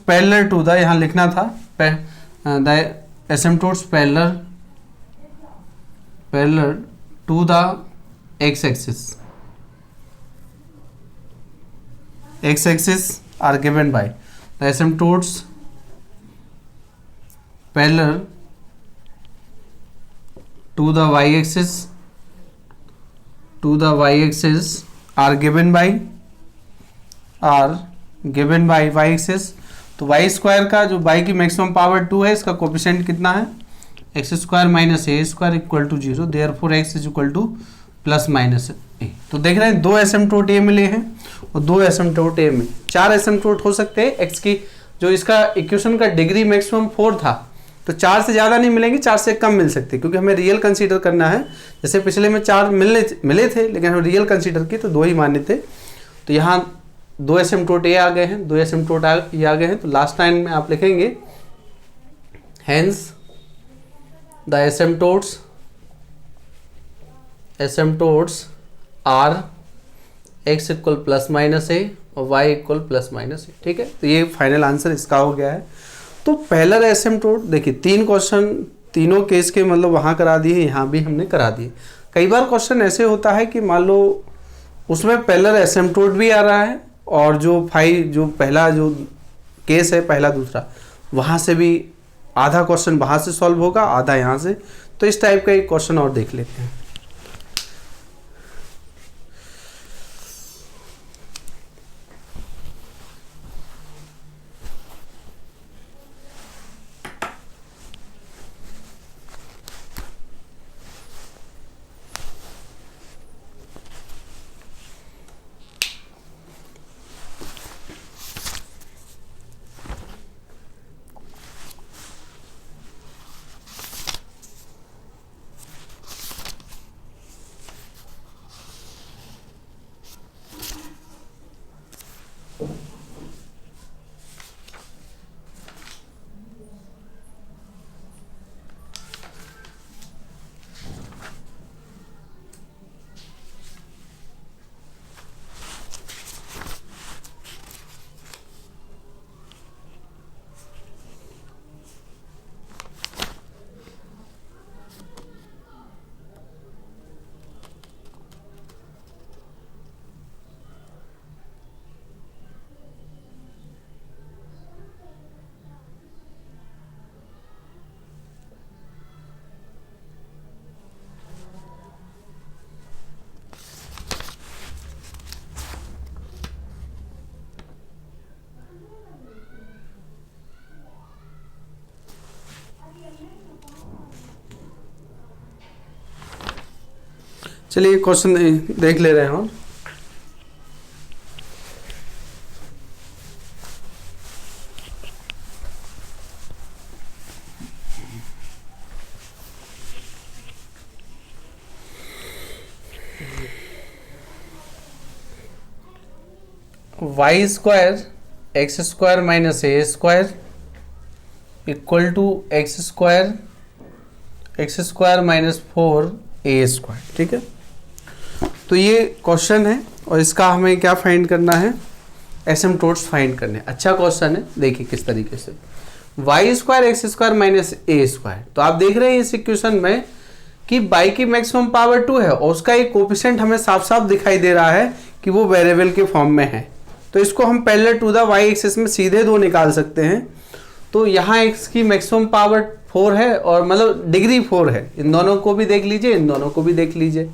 parallel to the, यहाँ लिखना था the asymptotes parallel to the x-axis are given by the asymptotes parallel to the y-axis are given by y-axis। तो y square का जो y की maximum power 2 है, इसका कोफिशिएंट कितना है, x square minus a square equal to 0, therefore x is equal to plus minus a. तो देख रहे हैं दो एसिम्पटोट ए मिले हैं और दो एसिम्पटोट ए में, चार एसिम्पटोट हो सकते हैं। x की जो इसका इक्वेशन का डिग्री मैक्सिमम 4 था, तो 4 से ज़्यादा नहीं मिलेंगे, 4 से कम मिल सकते, क्योंकि हमें रियल कंसीडर करना है। जैसे पिछले में 4 मिले थे, लेकिन हम रियल कंसीडर किए तो 2 ही माने थे। तो यहाँ दो एसिम्पटोट ए आ गए हैं, दो एसिम्पटोट ए आ गए हैं। तो लास्ट लाइन में आप लिखेंगे hence the asymptotes are x equal plus minus a और y equal plus minus a, ठीक है। तो ये फाइनल आंसर इसका हो गया है। तो पैरेलल एसिम्पटोट देखिए 3 क्वेश्चन तीनों केस के मतलब वहाँ करा दिए, यहाँ भी हमने करा दिए। कई बार क्वेश्चन ऐसे होता है कि मान लो उसमें पैरेलल एसिम्पटोट भी आ रहा है और जो पहला जो केस है, पहला दूसरा, वहाँ से भी आधा क्वेश्चन वहाँ से सॉल्व होगा, आधा यहाँ से। तो इस टाइप का एक क्वेश्चन और देख लेते हैं। चलिए क्वेश्चन देख ले रहे हैं हम। Y square x square minus a square equal to x square minus 4a square. ठीक है, तो ये क्वेश्चन है और इसका हमें क्या फाइंड करना है, एसिम्प्टोट्स फाइंड करने। अच्छा क्वेश्चन है, देखिए किस तरीके से। Y square x square minus a square, तो आप देख रहे हैं इस इक्वेशन में कि y की मैक्सिमम पावर 2 है और उसका एक कोफिशिएंट हमें साफ साफ दिखाई दे रहा है कि वो वेरिएबल के फॉर्म में है। तो इसको हम parallel to the y axis में सीधे 2 निकाल सकते हैं। तो यहाँ x की मैक्सिमम पावर 4 है और मतलब डिग्री 4 है। इन दोनों को भी देख लीजिए, इन दोनों को भी देख लीजिए।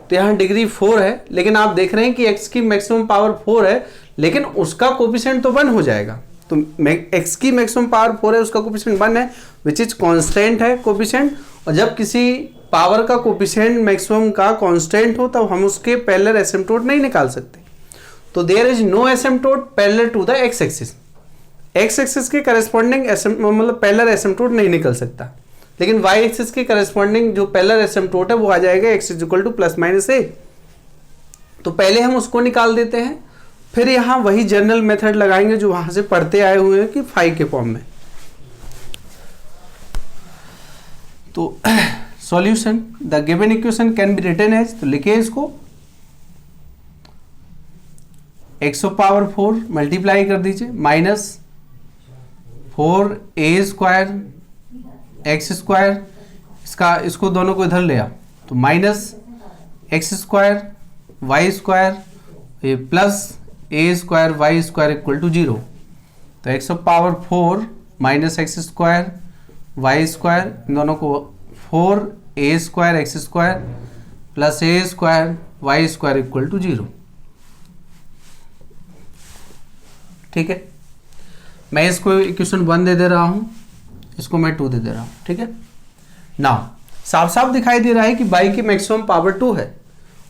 तो यहाँ डिग्री 4 है, लेकिन आप देख रहे हैं कि x की मैक्सिमम पावर 4 है, लेकिन उसका कोफिशिएंट तो 1 हो जाएगा। तो x की मैक्सिमम पावर 4 है, उसका कोफिशिएंट 1 है, विच इज कांस्टेंट है कोफिशिएंट। और जब किसी पावर का कोफिशिएंट मैक्सिमम का कांस्टेंट हो तब हम उसके पैरेलल एसिम्प्टोट नहीं निकाल सकते। तो there is no asymptote parallel to the x axis. x axis के करस्पॉन्डिंग मतलब पैरेलल एसिम्प्टोट नहीं निकल सकता, लेकिन y एक्सिस के करस्पॉन्डिंग जो पैरेलल एसिम्प्टोट है वो आ जाएगा x is equal to plus minus a। तो पहले हम उसको निकाल देते हैं, फिर यहाँ वही जनरल मेथड लगाएंगे जो वहां से पढ़ते आए हुए हैं कि फाई के फॉर्म में। तो solution the given equation can be written as, तो लिखिए इसको x पावर 4 मल्टीप्लाई कर दीजिए minus 4a square x square, इसको दोनों को इधर ले आओ तो minus x square y square plus a square y square equal to 0। तो x power 4 minus x square y square, इन दोनों को 4a square x square plus a square y square equal to 0। ठीक है, मैं इसको इक्वेशन 1 दे रहा हूं, इसको मैं 2 दे रहा हूं। ठीक है, नाउ साफ साफ दिखाई दे रहा है कि y की मैक्सिमम पावर 2 है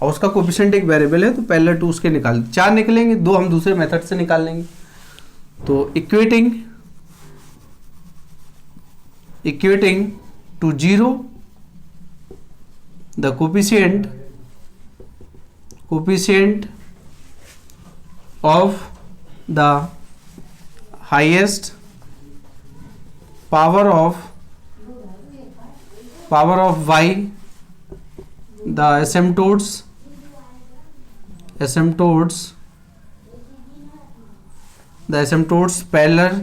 और उसका कोफिशिएंट एक वेरिएबल है, तो पहले 2 उसके निकाल 4 निकलेंगे, 2 हम दूसरे मेथड से निकाल लेंगे। तो equating to 0 the coefficient of the highest power of y, the asymptotes parallel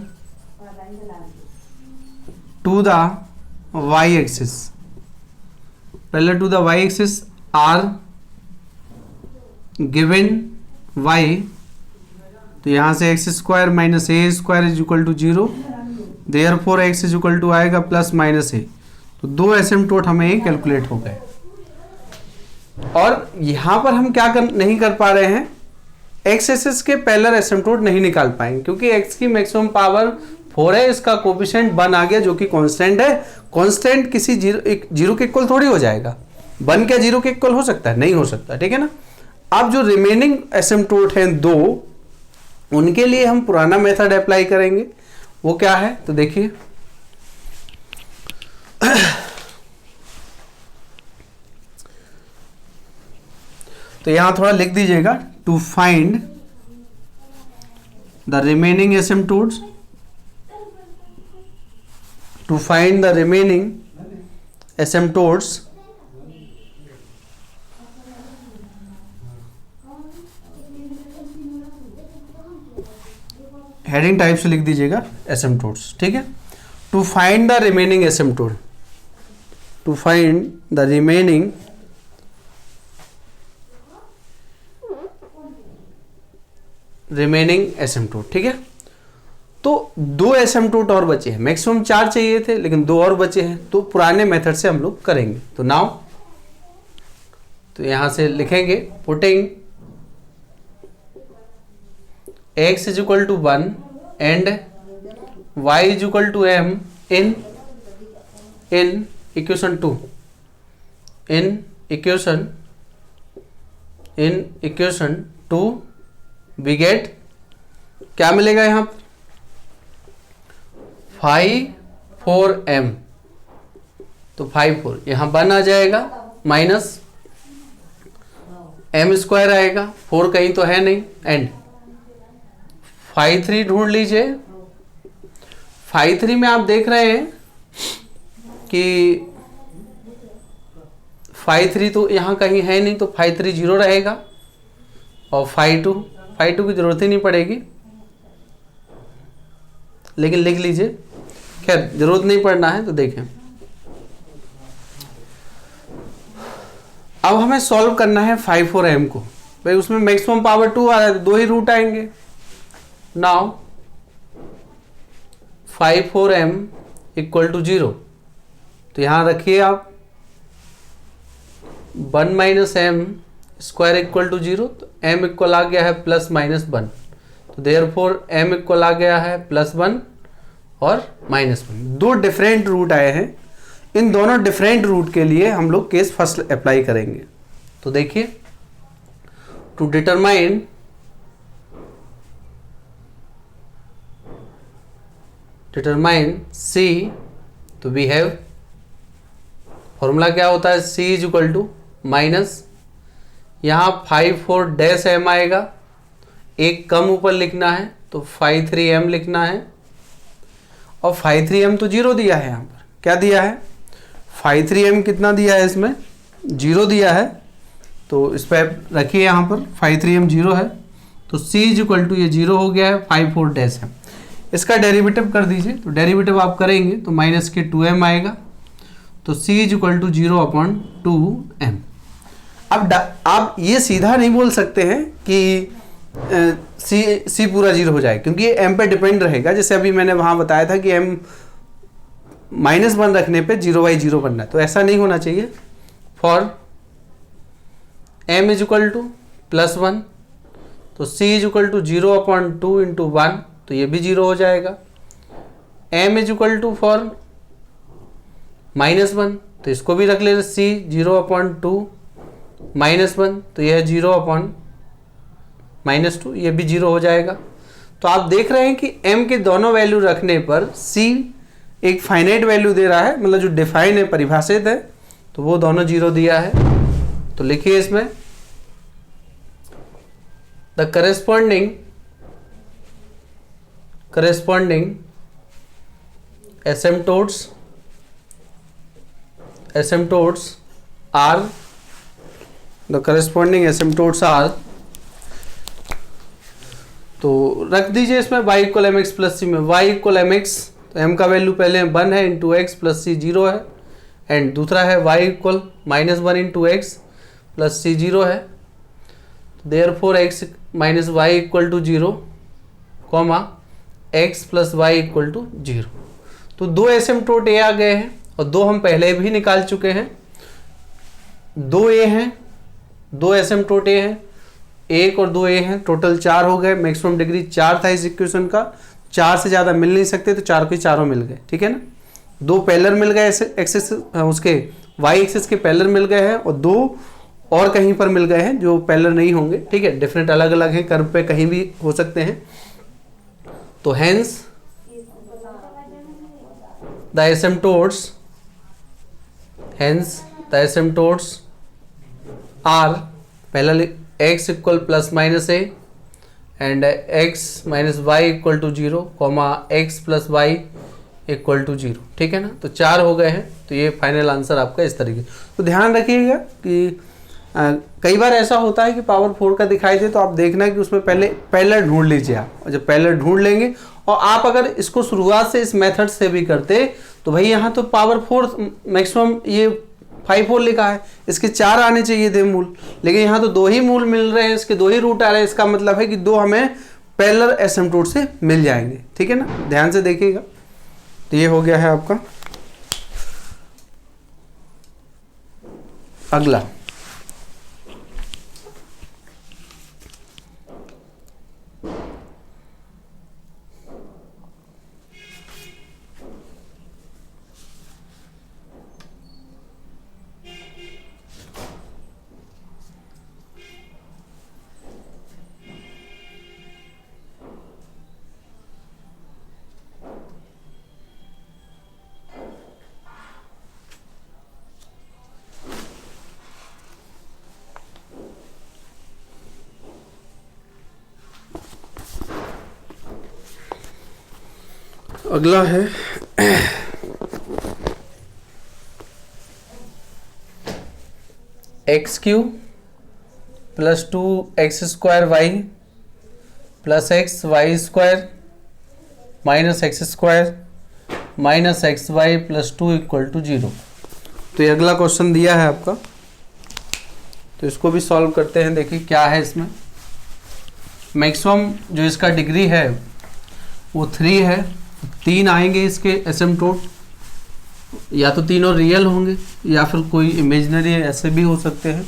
to the y axis are given y। तो यहाँ से x square minus a square is equal to 0, therefore x is equal to आएगा plus minus a. तो दो asymptote हमें ये calculate हो गए। और यहाँ पर हम क्या नहीं कर पा रहे हैं, एक्स एक्सिस के पैरेलल एसिम्प्टोट नहीं निकाल पाएंगे क्योंकि x की मैक्सिमम पावर 4 है, इसका कोफिशिएंट 1 आ गया जो कि कांस्टेंट है। कांस्टेंट किसी जीरो के इक्वल थोड़ी हो जाएगा। 1 क्या जीरो के इक्वल हो सकता है? नहीं हो सकता, ठीक है ना। अब जो रिमेनिंग एसिम्प्टोट हैं 2, उनके लिए हम पुराना मेथड अप्लाई करेंगे। वो क्या है तो देखिए, तो यहां थोड़ा लिख दीजिएगा, to find the remaining asymptotes, to find the remaining asymptotes heading type से लिख दीजिएगा एसिम्प्टोट्स, ठीक है। To find the remaining asymptote, to find the remaining asymptote, ठीक है। तो 2 एसिम्प्टोट और बचे हैं, मैक्सिमम 4 चाहिए थे लेकिन 2 और बचे हैं, तो पुराने मेथड से हम लोग करेंगे। तो नाउ, तो यहां से लिखेंगे putting x is equal to 1 and y is equal to m in equation 2, in equation 2 we get क्या मिलेगा यहां पर 5/4m। तो 5/4 यहां 1 आ जाएगा, माइनस m² आएगा, 4 कहीं तो है नहीं, एंड 5/3 ढूंढ लीजिए। 5/3 में आप देख रहे हैं कि 5/3 तो यहाँ कहीं है नहीं, तो 5/3 0 रहेगा, और 5/2 की जरूरत ही नहीं पड़ेगी, लेकिन लिख लीजिए, खैर जरूरत नहीं पड़ना है। तो देखें, अब हमें सॉल्व करना है 5/4m को। भाई उसमें मैक्सिमम पावर 2 आ रहा है, तो 2 ही रूट आएंगे। नाउ 5/4m इक्वल टू 0, तो यहां रखिए आप 1 minus m square equal to 0, तो m इक्वल आ गया है प्लस माइनस 1, तो देयरफॉर m इक्वल आ गया है +1 और -1। 2 डिफरेंट रूट आए हैं, इन दोनों डिफरेंट रूट के लिए हम लोग केस फर्स्ट अप्लाई करेंगे। तो देखिए, टू डिटरमाइन C, तो वी हैव, फॉर्मूला क्या होता है, C is equal to minus, यहाँ 5/4 आएगा, एक कम ऊपर लिखना है तो 5/3m लिखना है, और 5/3m तो 0 दिया है। यहाँ पर क्या दिया है, 5/3m कितना दिया है, इसमें 0 दिया है, तो इस पर रखिए, यहाँ पर 5/3m 0 है, तो C इज इक्वल टू ये 0 हो गया है, 5/4m। इसका डेरिवेटिव कर दीजिए, तो डेरिवेटिव आप करेंगे तो माइनस के 2m आएगा, तो C is equal to 0/2m। अब आप ये सीधा नहीं बोल सकते हैं कि C पूरा 0 हो जाए, क्योंकि ये m पे डिपेंड रहेगा। जैसे अभी मैंने वहाँ बताया था कि m -1 रखने पे 0/0 बनना है, तो ऐसा नहीं होना चाहिए। For m is equal to +1, तो C is equal to 0/2 into 1, तो ये भी 0 हो जाएगा। m is equal to for -1, तो इसको भी रख लेते, C 0/2 -1, तो यह 0/-2, ये भी 0 हो जाएगा। तो आप देख रहे हैं कि m के दोनों वैल्यू रखने पर C एक फाइनाइट वैल्यू दे रहा है, मतलब जो डिफाइन है, परिभाषित है, तो वो दोनों 0 दिया है। तो लिखिए इसमें, the corresponding asymptotes are, the corresponding asymptotes are, तो रख दीजिए इसमें y इक्वल mx प्लस सी में y इक्वल mx, तो m का वैल्यू पहले 1 है, इंटू x प्लस सी 0 है, एंड दूसरा है y equal -1 into x plus c 0 है, therefore x minus y equal to 0, comma x plus y equal to 0। तो 2 एसिम्प्टोट ए आ गए हैं और 2 हम पहले भी निकाल चुके हैं। 2 ए हैं, 2 एसिम्प्टोट ए हैं, 1 और 2 ए हैं, टोटल 4 हो गए। मैक्सिमम डिग्री 4 था इस इक्वेशन का, 4 से ज़्यादा मिल नहीं सकते तो 4 के चारों मिल गए, ठीक है ना। 2 पैरेलल मिल गए एक्सिस, उसके वाई एक्सिस के पैरेलल मिल गए हैं, और 2 और कहीं पर मिल गए हैं जो पैरेलल नहीं होंगे, ठीक है, डिफरेंट अलग अलग हैं, कर्व पे कहीं भी हो सकते हैं। तो हेंस द एसिम्प्टोट्स आर, पहला x equal plus minus a and x minus y equal to 0, comma x plus y equal to 0, ठीक है ना। तो 4 हो गए हैं, तो ये फाइनल आंसर आपका इस तरीके। तो ध्यान रखिएगा कि कई बार ऐसा होता है कि पावर 4 का दिखाई दे तो आप देखना कि उसमें पहले पैरेलल ढूंढ लीजिए आप, और जब पैरेलल ढूंढ लेंगे और आप अगर इसको शुरुआत से इस मेथड से भी करते तो भाई यहाँ तो पावर 4 मैक्सिमम ये 5 लिखा है, इसके 4 आने चाहिए थे मूल, लेकिन यहाँ तो 2 ही मूल मिल रहे हैं, इसके 2 ही रूट आ रहे हैं। इसका मतलब है कि 2 हमें पैरेलल एसिम्प्टोट से मिल जाएंगे, ठीक है ना। ध्यान से देखिएगा। तो ये हो गया है आपका। अगला अगला है x cube plus 2x² y plus x y square minus x² minus XY plus 2 equal to 0। तो ये अगला क्वेश्चन दिया है आपका, तो इसको भी सॉल्व करते हैं। देखिए क्या है इसमें। मैक्सिमम जो इसका डिग्री है वो 3 है, 3 आएंगे इसके एसिम्प्टोट, या तो तीनों रियल होंगे या फिर कोई इमेजिनरी ऐसे भी हो सकते हैं।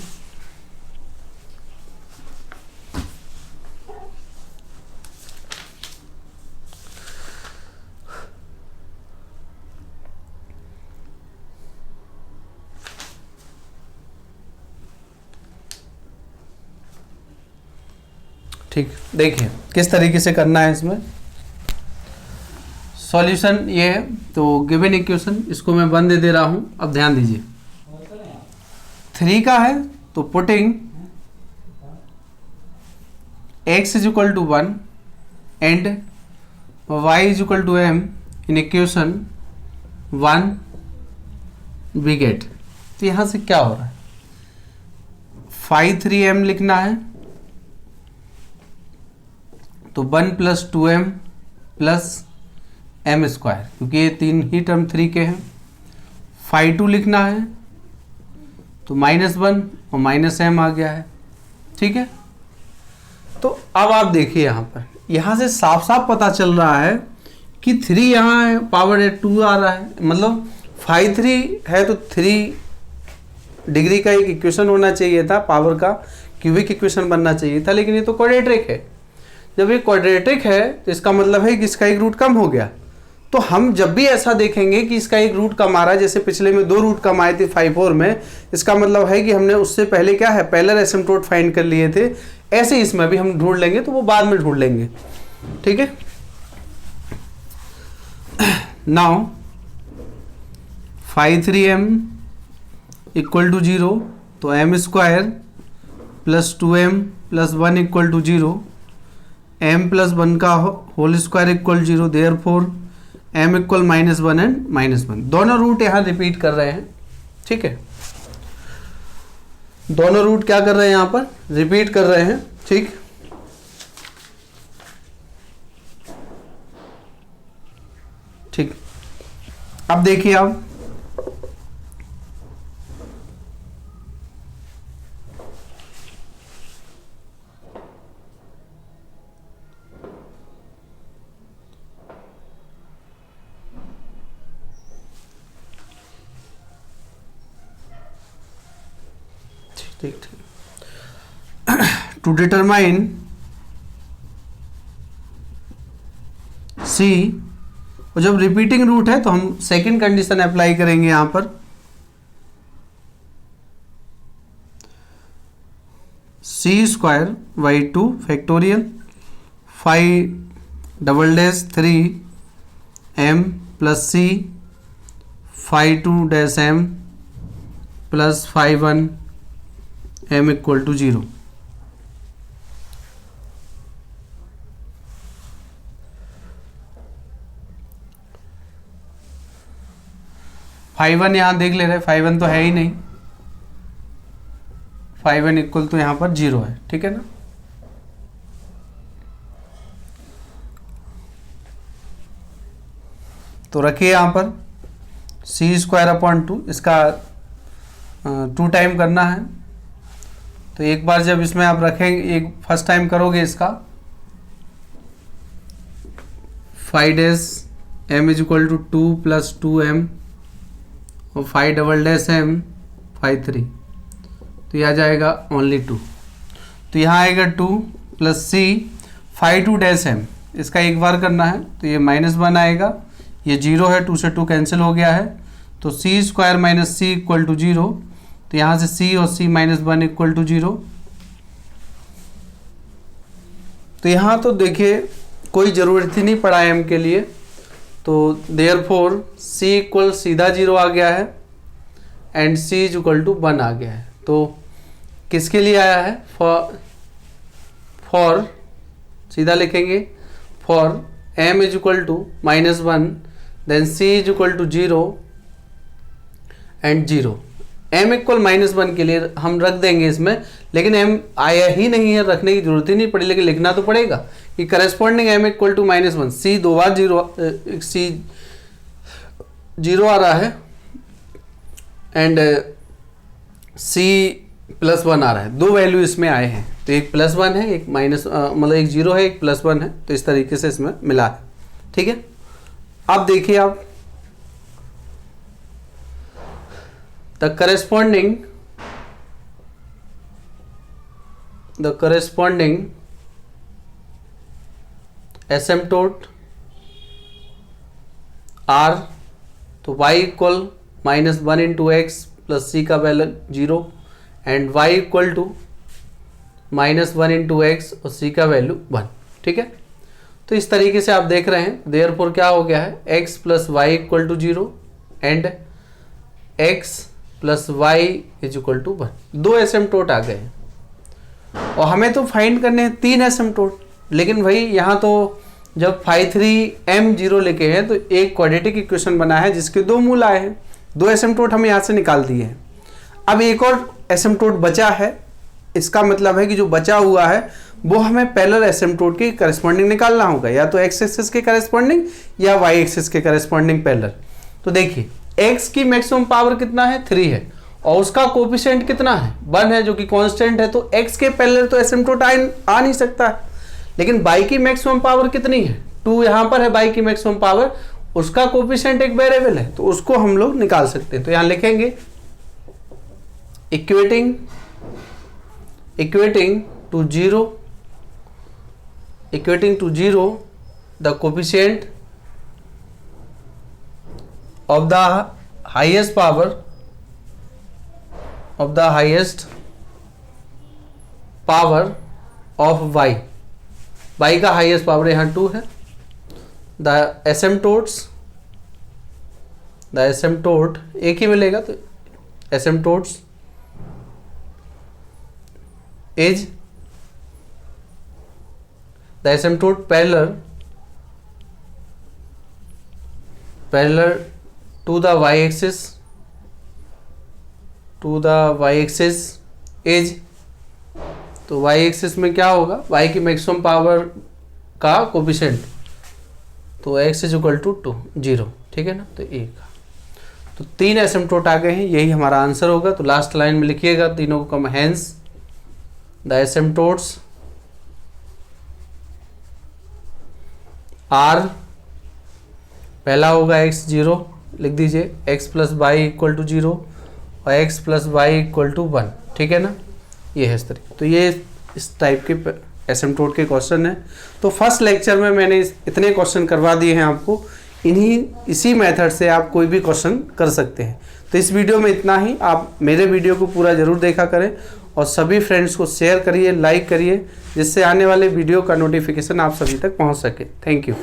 ठीक, देखिए किस तरीके से करना है इसमें। सॉल्यूशन ये है, तो गिवन इक्वेशन इसको मैं 1 दे रहा हूं। अब ध्यान दीजिए, 3 का है तो putting x is equal to 1 and y is equal to m in equation 1 we get. तो यहां से क्या हो रहा है, 5 3m लिखना है, तो 1 plus 2m plus m square, क्योंकि ये 3 ही टर्म 3 के हैं। 5 लिखना है तो -1 और -m आ गया है, ठीक है। तो अब आप देखिए यहाँ पर, यहाँ से साफ साफ पता चल रहा है कि 3 यहाँ है, पावर 2 आ रहा है, मतलब 5 3 है तो 3 डिग्री का एक इक्वेशन होना चाहिए था, पावर का क्यूबिक इक्वेशन बनना चाहिए था, लेकिन ये तो क्वाड्रेटिक है। जब ये क्वाड्रेटिक है तो इसका मतलब है कि इसका एक रूट कम हो गया। तो हम जब भी ऐसा देखेंगे कि इसका एक रूट कम आ रहा है, जैसे पिछले में 2 रूट कम आए थे 5 4 में, इसका मतलब है कि हमने उससे पहले क्या है, पैरेलल एसिम्प्टोट फाइंड कर लिए थे। ऐसे ही इसमें भी हम ढूंढ लेंगे, तो वो बाद में ढूंढ लेंगे, ठीक है। नाउ 5 3m इक्वल टू 0, तो m square plus 2m plus 1 equal to 0, m plus 1 का whole square equal 0, therefore m equal -1 and -1। दोनों रूट यहाँ रिपीट कर रहे हैं, ठीक है। दोनों रूट क्या कर रहे हैं, यहाँ पर रिपीट कर रहे हैं, ठीक। ठीक, अब देखिए आप ठीक ठीक। टू डिटरमाइन सी, और जब रिपीटिंग रूट है तो हम सेकंड कंडीशन अप्लाई करेंगे यहां पर, C square by 2 factorial 5 double dash 3 m plus C 5 2 dash m plus 5 1 m equal to 0। Five one यहाँ देख ले रहे, 5 1 तो है ही नहीं, 5 1 इक्वल तो यहाँ पर 0 है, ठीक है ना। तो रखिए यहाँ पर सी स्क्वायर अपॉन 2, इसका 2 टाइम करना है। तो एक बार जब इसमें आप रखेंगे, एक फर्स्ट टाइम करोगे इसका 5 dash m is equal to 2 plus 2m और 5 डबल डैश m 5 3, तो यह आ जाएगा ओनली 2। तो यहाँ आएगा 2 प्लस सी 5 2 डैश m, इसका एक बार करना है तो ये -1 आएगा, ये 0 है, 2 से 2 कैंसिल हो गया है, तो C square minus C equal to 0। तो यहाँ से c और c -1 इक्वल टू 0। तो यहाँ तो देखिए कोई ज़रूरत ही नहीं पड़ा m के लिए, तो देयरफॉर c इक्वल सीधा 0 आ गया है and c is equal to 1 आ गया है। तो किसके लिए आया है, फॉर सीधा लिखेंगे for m is equal to -1 then c is equal to 0 and 0। m equal -1 के लिए हम रख देंगे इसमें, लेकिन m आया ही नहीं है, रखने की जरूरत ही नहीं पड़ी, लेकिन लिखना तो पड़ेगा कि corresponding m equal to -1, c 2 बार 0 आ रहा है एंड c +1 आ रहा है, 2 वैल्यू इसमें आए हैं, तो एक +1 है, एक मतलब एक 0 है, एक +1 है, तो इस तरीके से इसमें मिला है, ठीक है। अब देखिए आप द corresponding asymptote r, तो y equal -1 into x plus c का value 0 and y equal to -1 into x और c का वैल्यू 1, ठीक है। तो इस तरीके से आप देख रहे हैं, देयरफॉर क्या हो गया है, x plus y equal to 0 and x plus y is equal to 1। 2 asymptote आ गए और हमें तो फाइंड करने हैं 3 एसिम्पटोट, लेकिन भाई यहाँ तो जब 5 3 m 0 लेके हैं तो एक क्वाड्रेटिक इक्वेशन बना है जिसके 2 मूल आए हैं, 2 एसिम्पटोट हम यहाँ से निकाल दिए हैं। अब एक और एसिम्पटोट बचा है, इसका मतलब है कि जो बचा हुआ है वो हमें पैरेलल एसिम्पटोट के करस्पॉन्डिंग निकालना होगा, या तो x एक्सिस के करस्पॉन्डिंग या y एक्सिस के करस्पॉन्डिंग पैरेलल। तो देखिए x की मैक्सिमम पावर कितना है, 3 है, और उसका कोफिशिएंट कितना है, 1 है, जो कि कांस्टेंट है, तो x के पैरेलल तो एसिम्पटोट आ नहीं सकता है। लेकिन y की मैक्सिमम पावर कितनी है, 2 यहाँ पर है y की मैक्सिमम पावर, उसका कोफिशिएंट एक वेरिएबल है, तो उसको हम लोग निकाल सकते हैं। तो यहाँ लिखेंगे equating to 0 the coefficient of the highest power of y, y का हाईएस्ट पावर यहाँ 2 है। the asymptote एक ही मिलेगा, तो asymptotes is the asymptote parallel to the y-axis is, तो y-axis में क्या होगा, y की मैक्सिमम पावर का कोफिशिएंट, तो x इज इक्वल टू 0, ठीक है ना। तो एक, तो 3 एसिम्पटोट आ गए हैं, यही हमारा आंसर होगा। तो लास्ट लाइन में लिखिएगा तीनों को कम, हेंस द एसिम्पटोट्स आर, पहला होगा x 0, लिख दीजिए x plus y equal to 0 और x plus y equal to 1, ठीक है ना। है। ये है इस तरीके। तो ये इस टाइप के एसिम्प्टोट के क्वेश्चन है। तो फर्स्ट लेक्चर में मैंने इतने क्वेश्चन करवा दिए हैं आपको। इसी मेथड से आप कोई भी क्वेश्चन कर सकते हैं। तो इस वीडियो में इतना ही। आप मेरे वीडियो को पूरा ज़रूर देखा करें और सभी फ्रेंड्स को शेयर करिए, लाइक करिए, जिससे आने वाले वीडियो का नोटिफिकेशन आप सभी तक पहुंच सके। Thank you.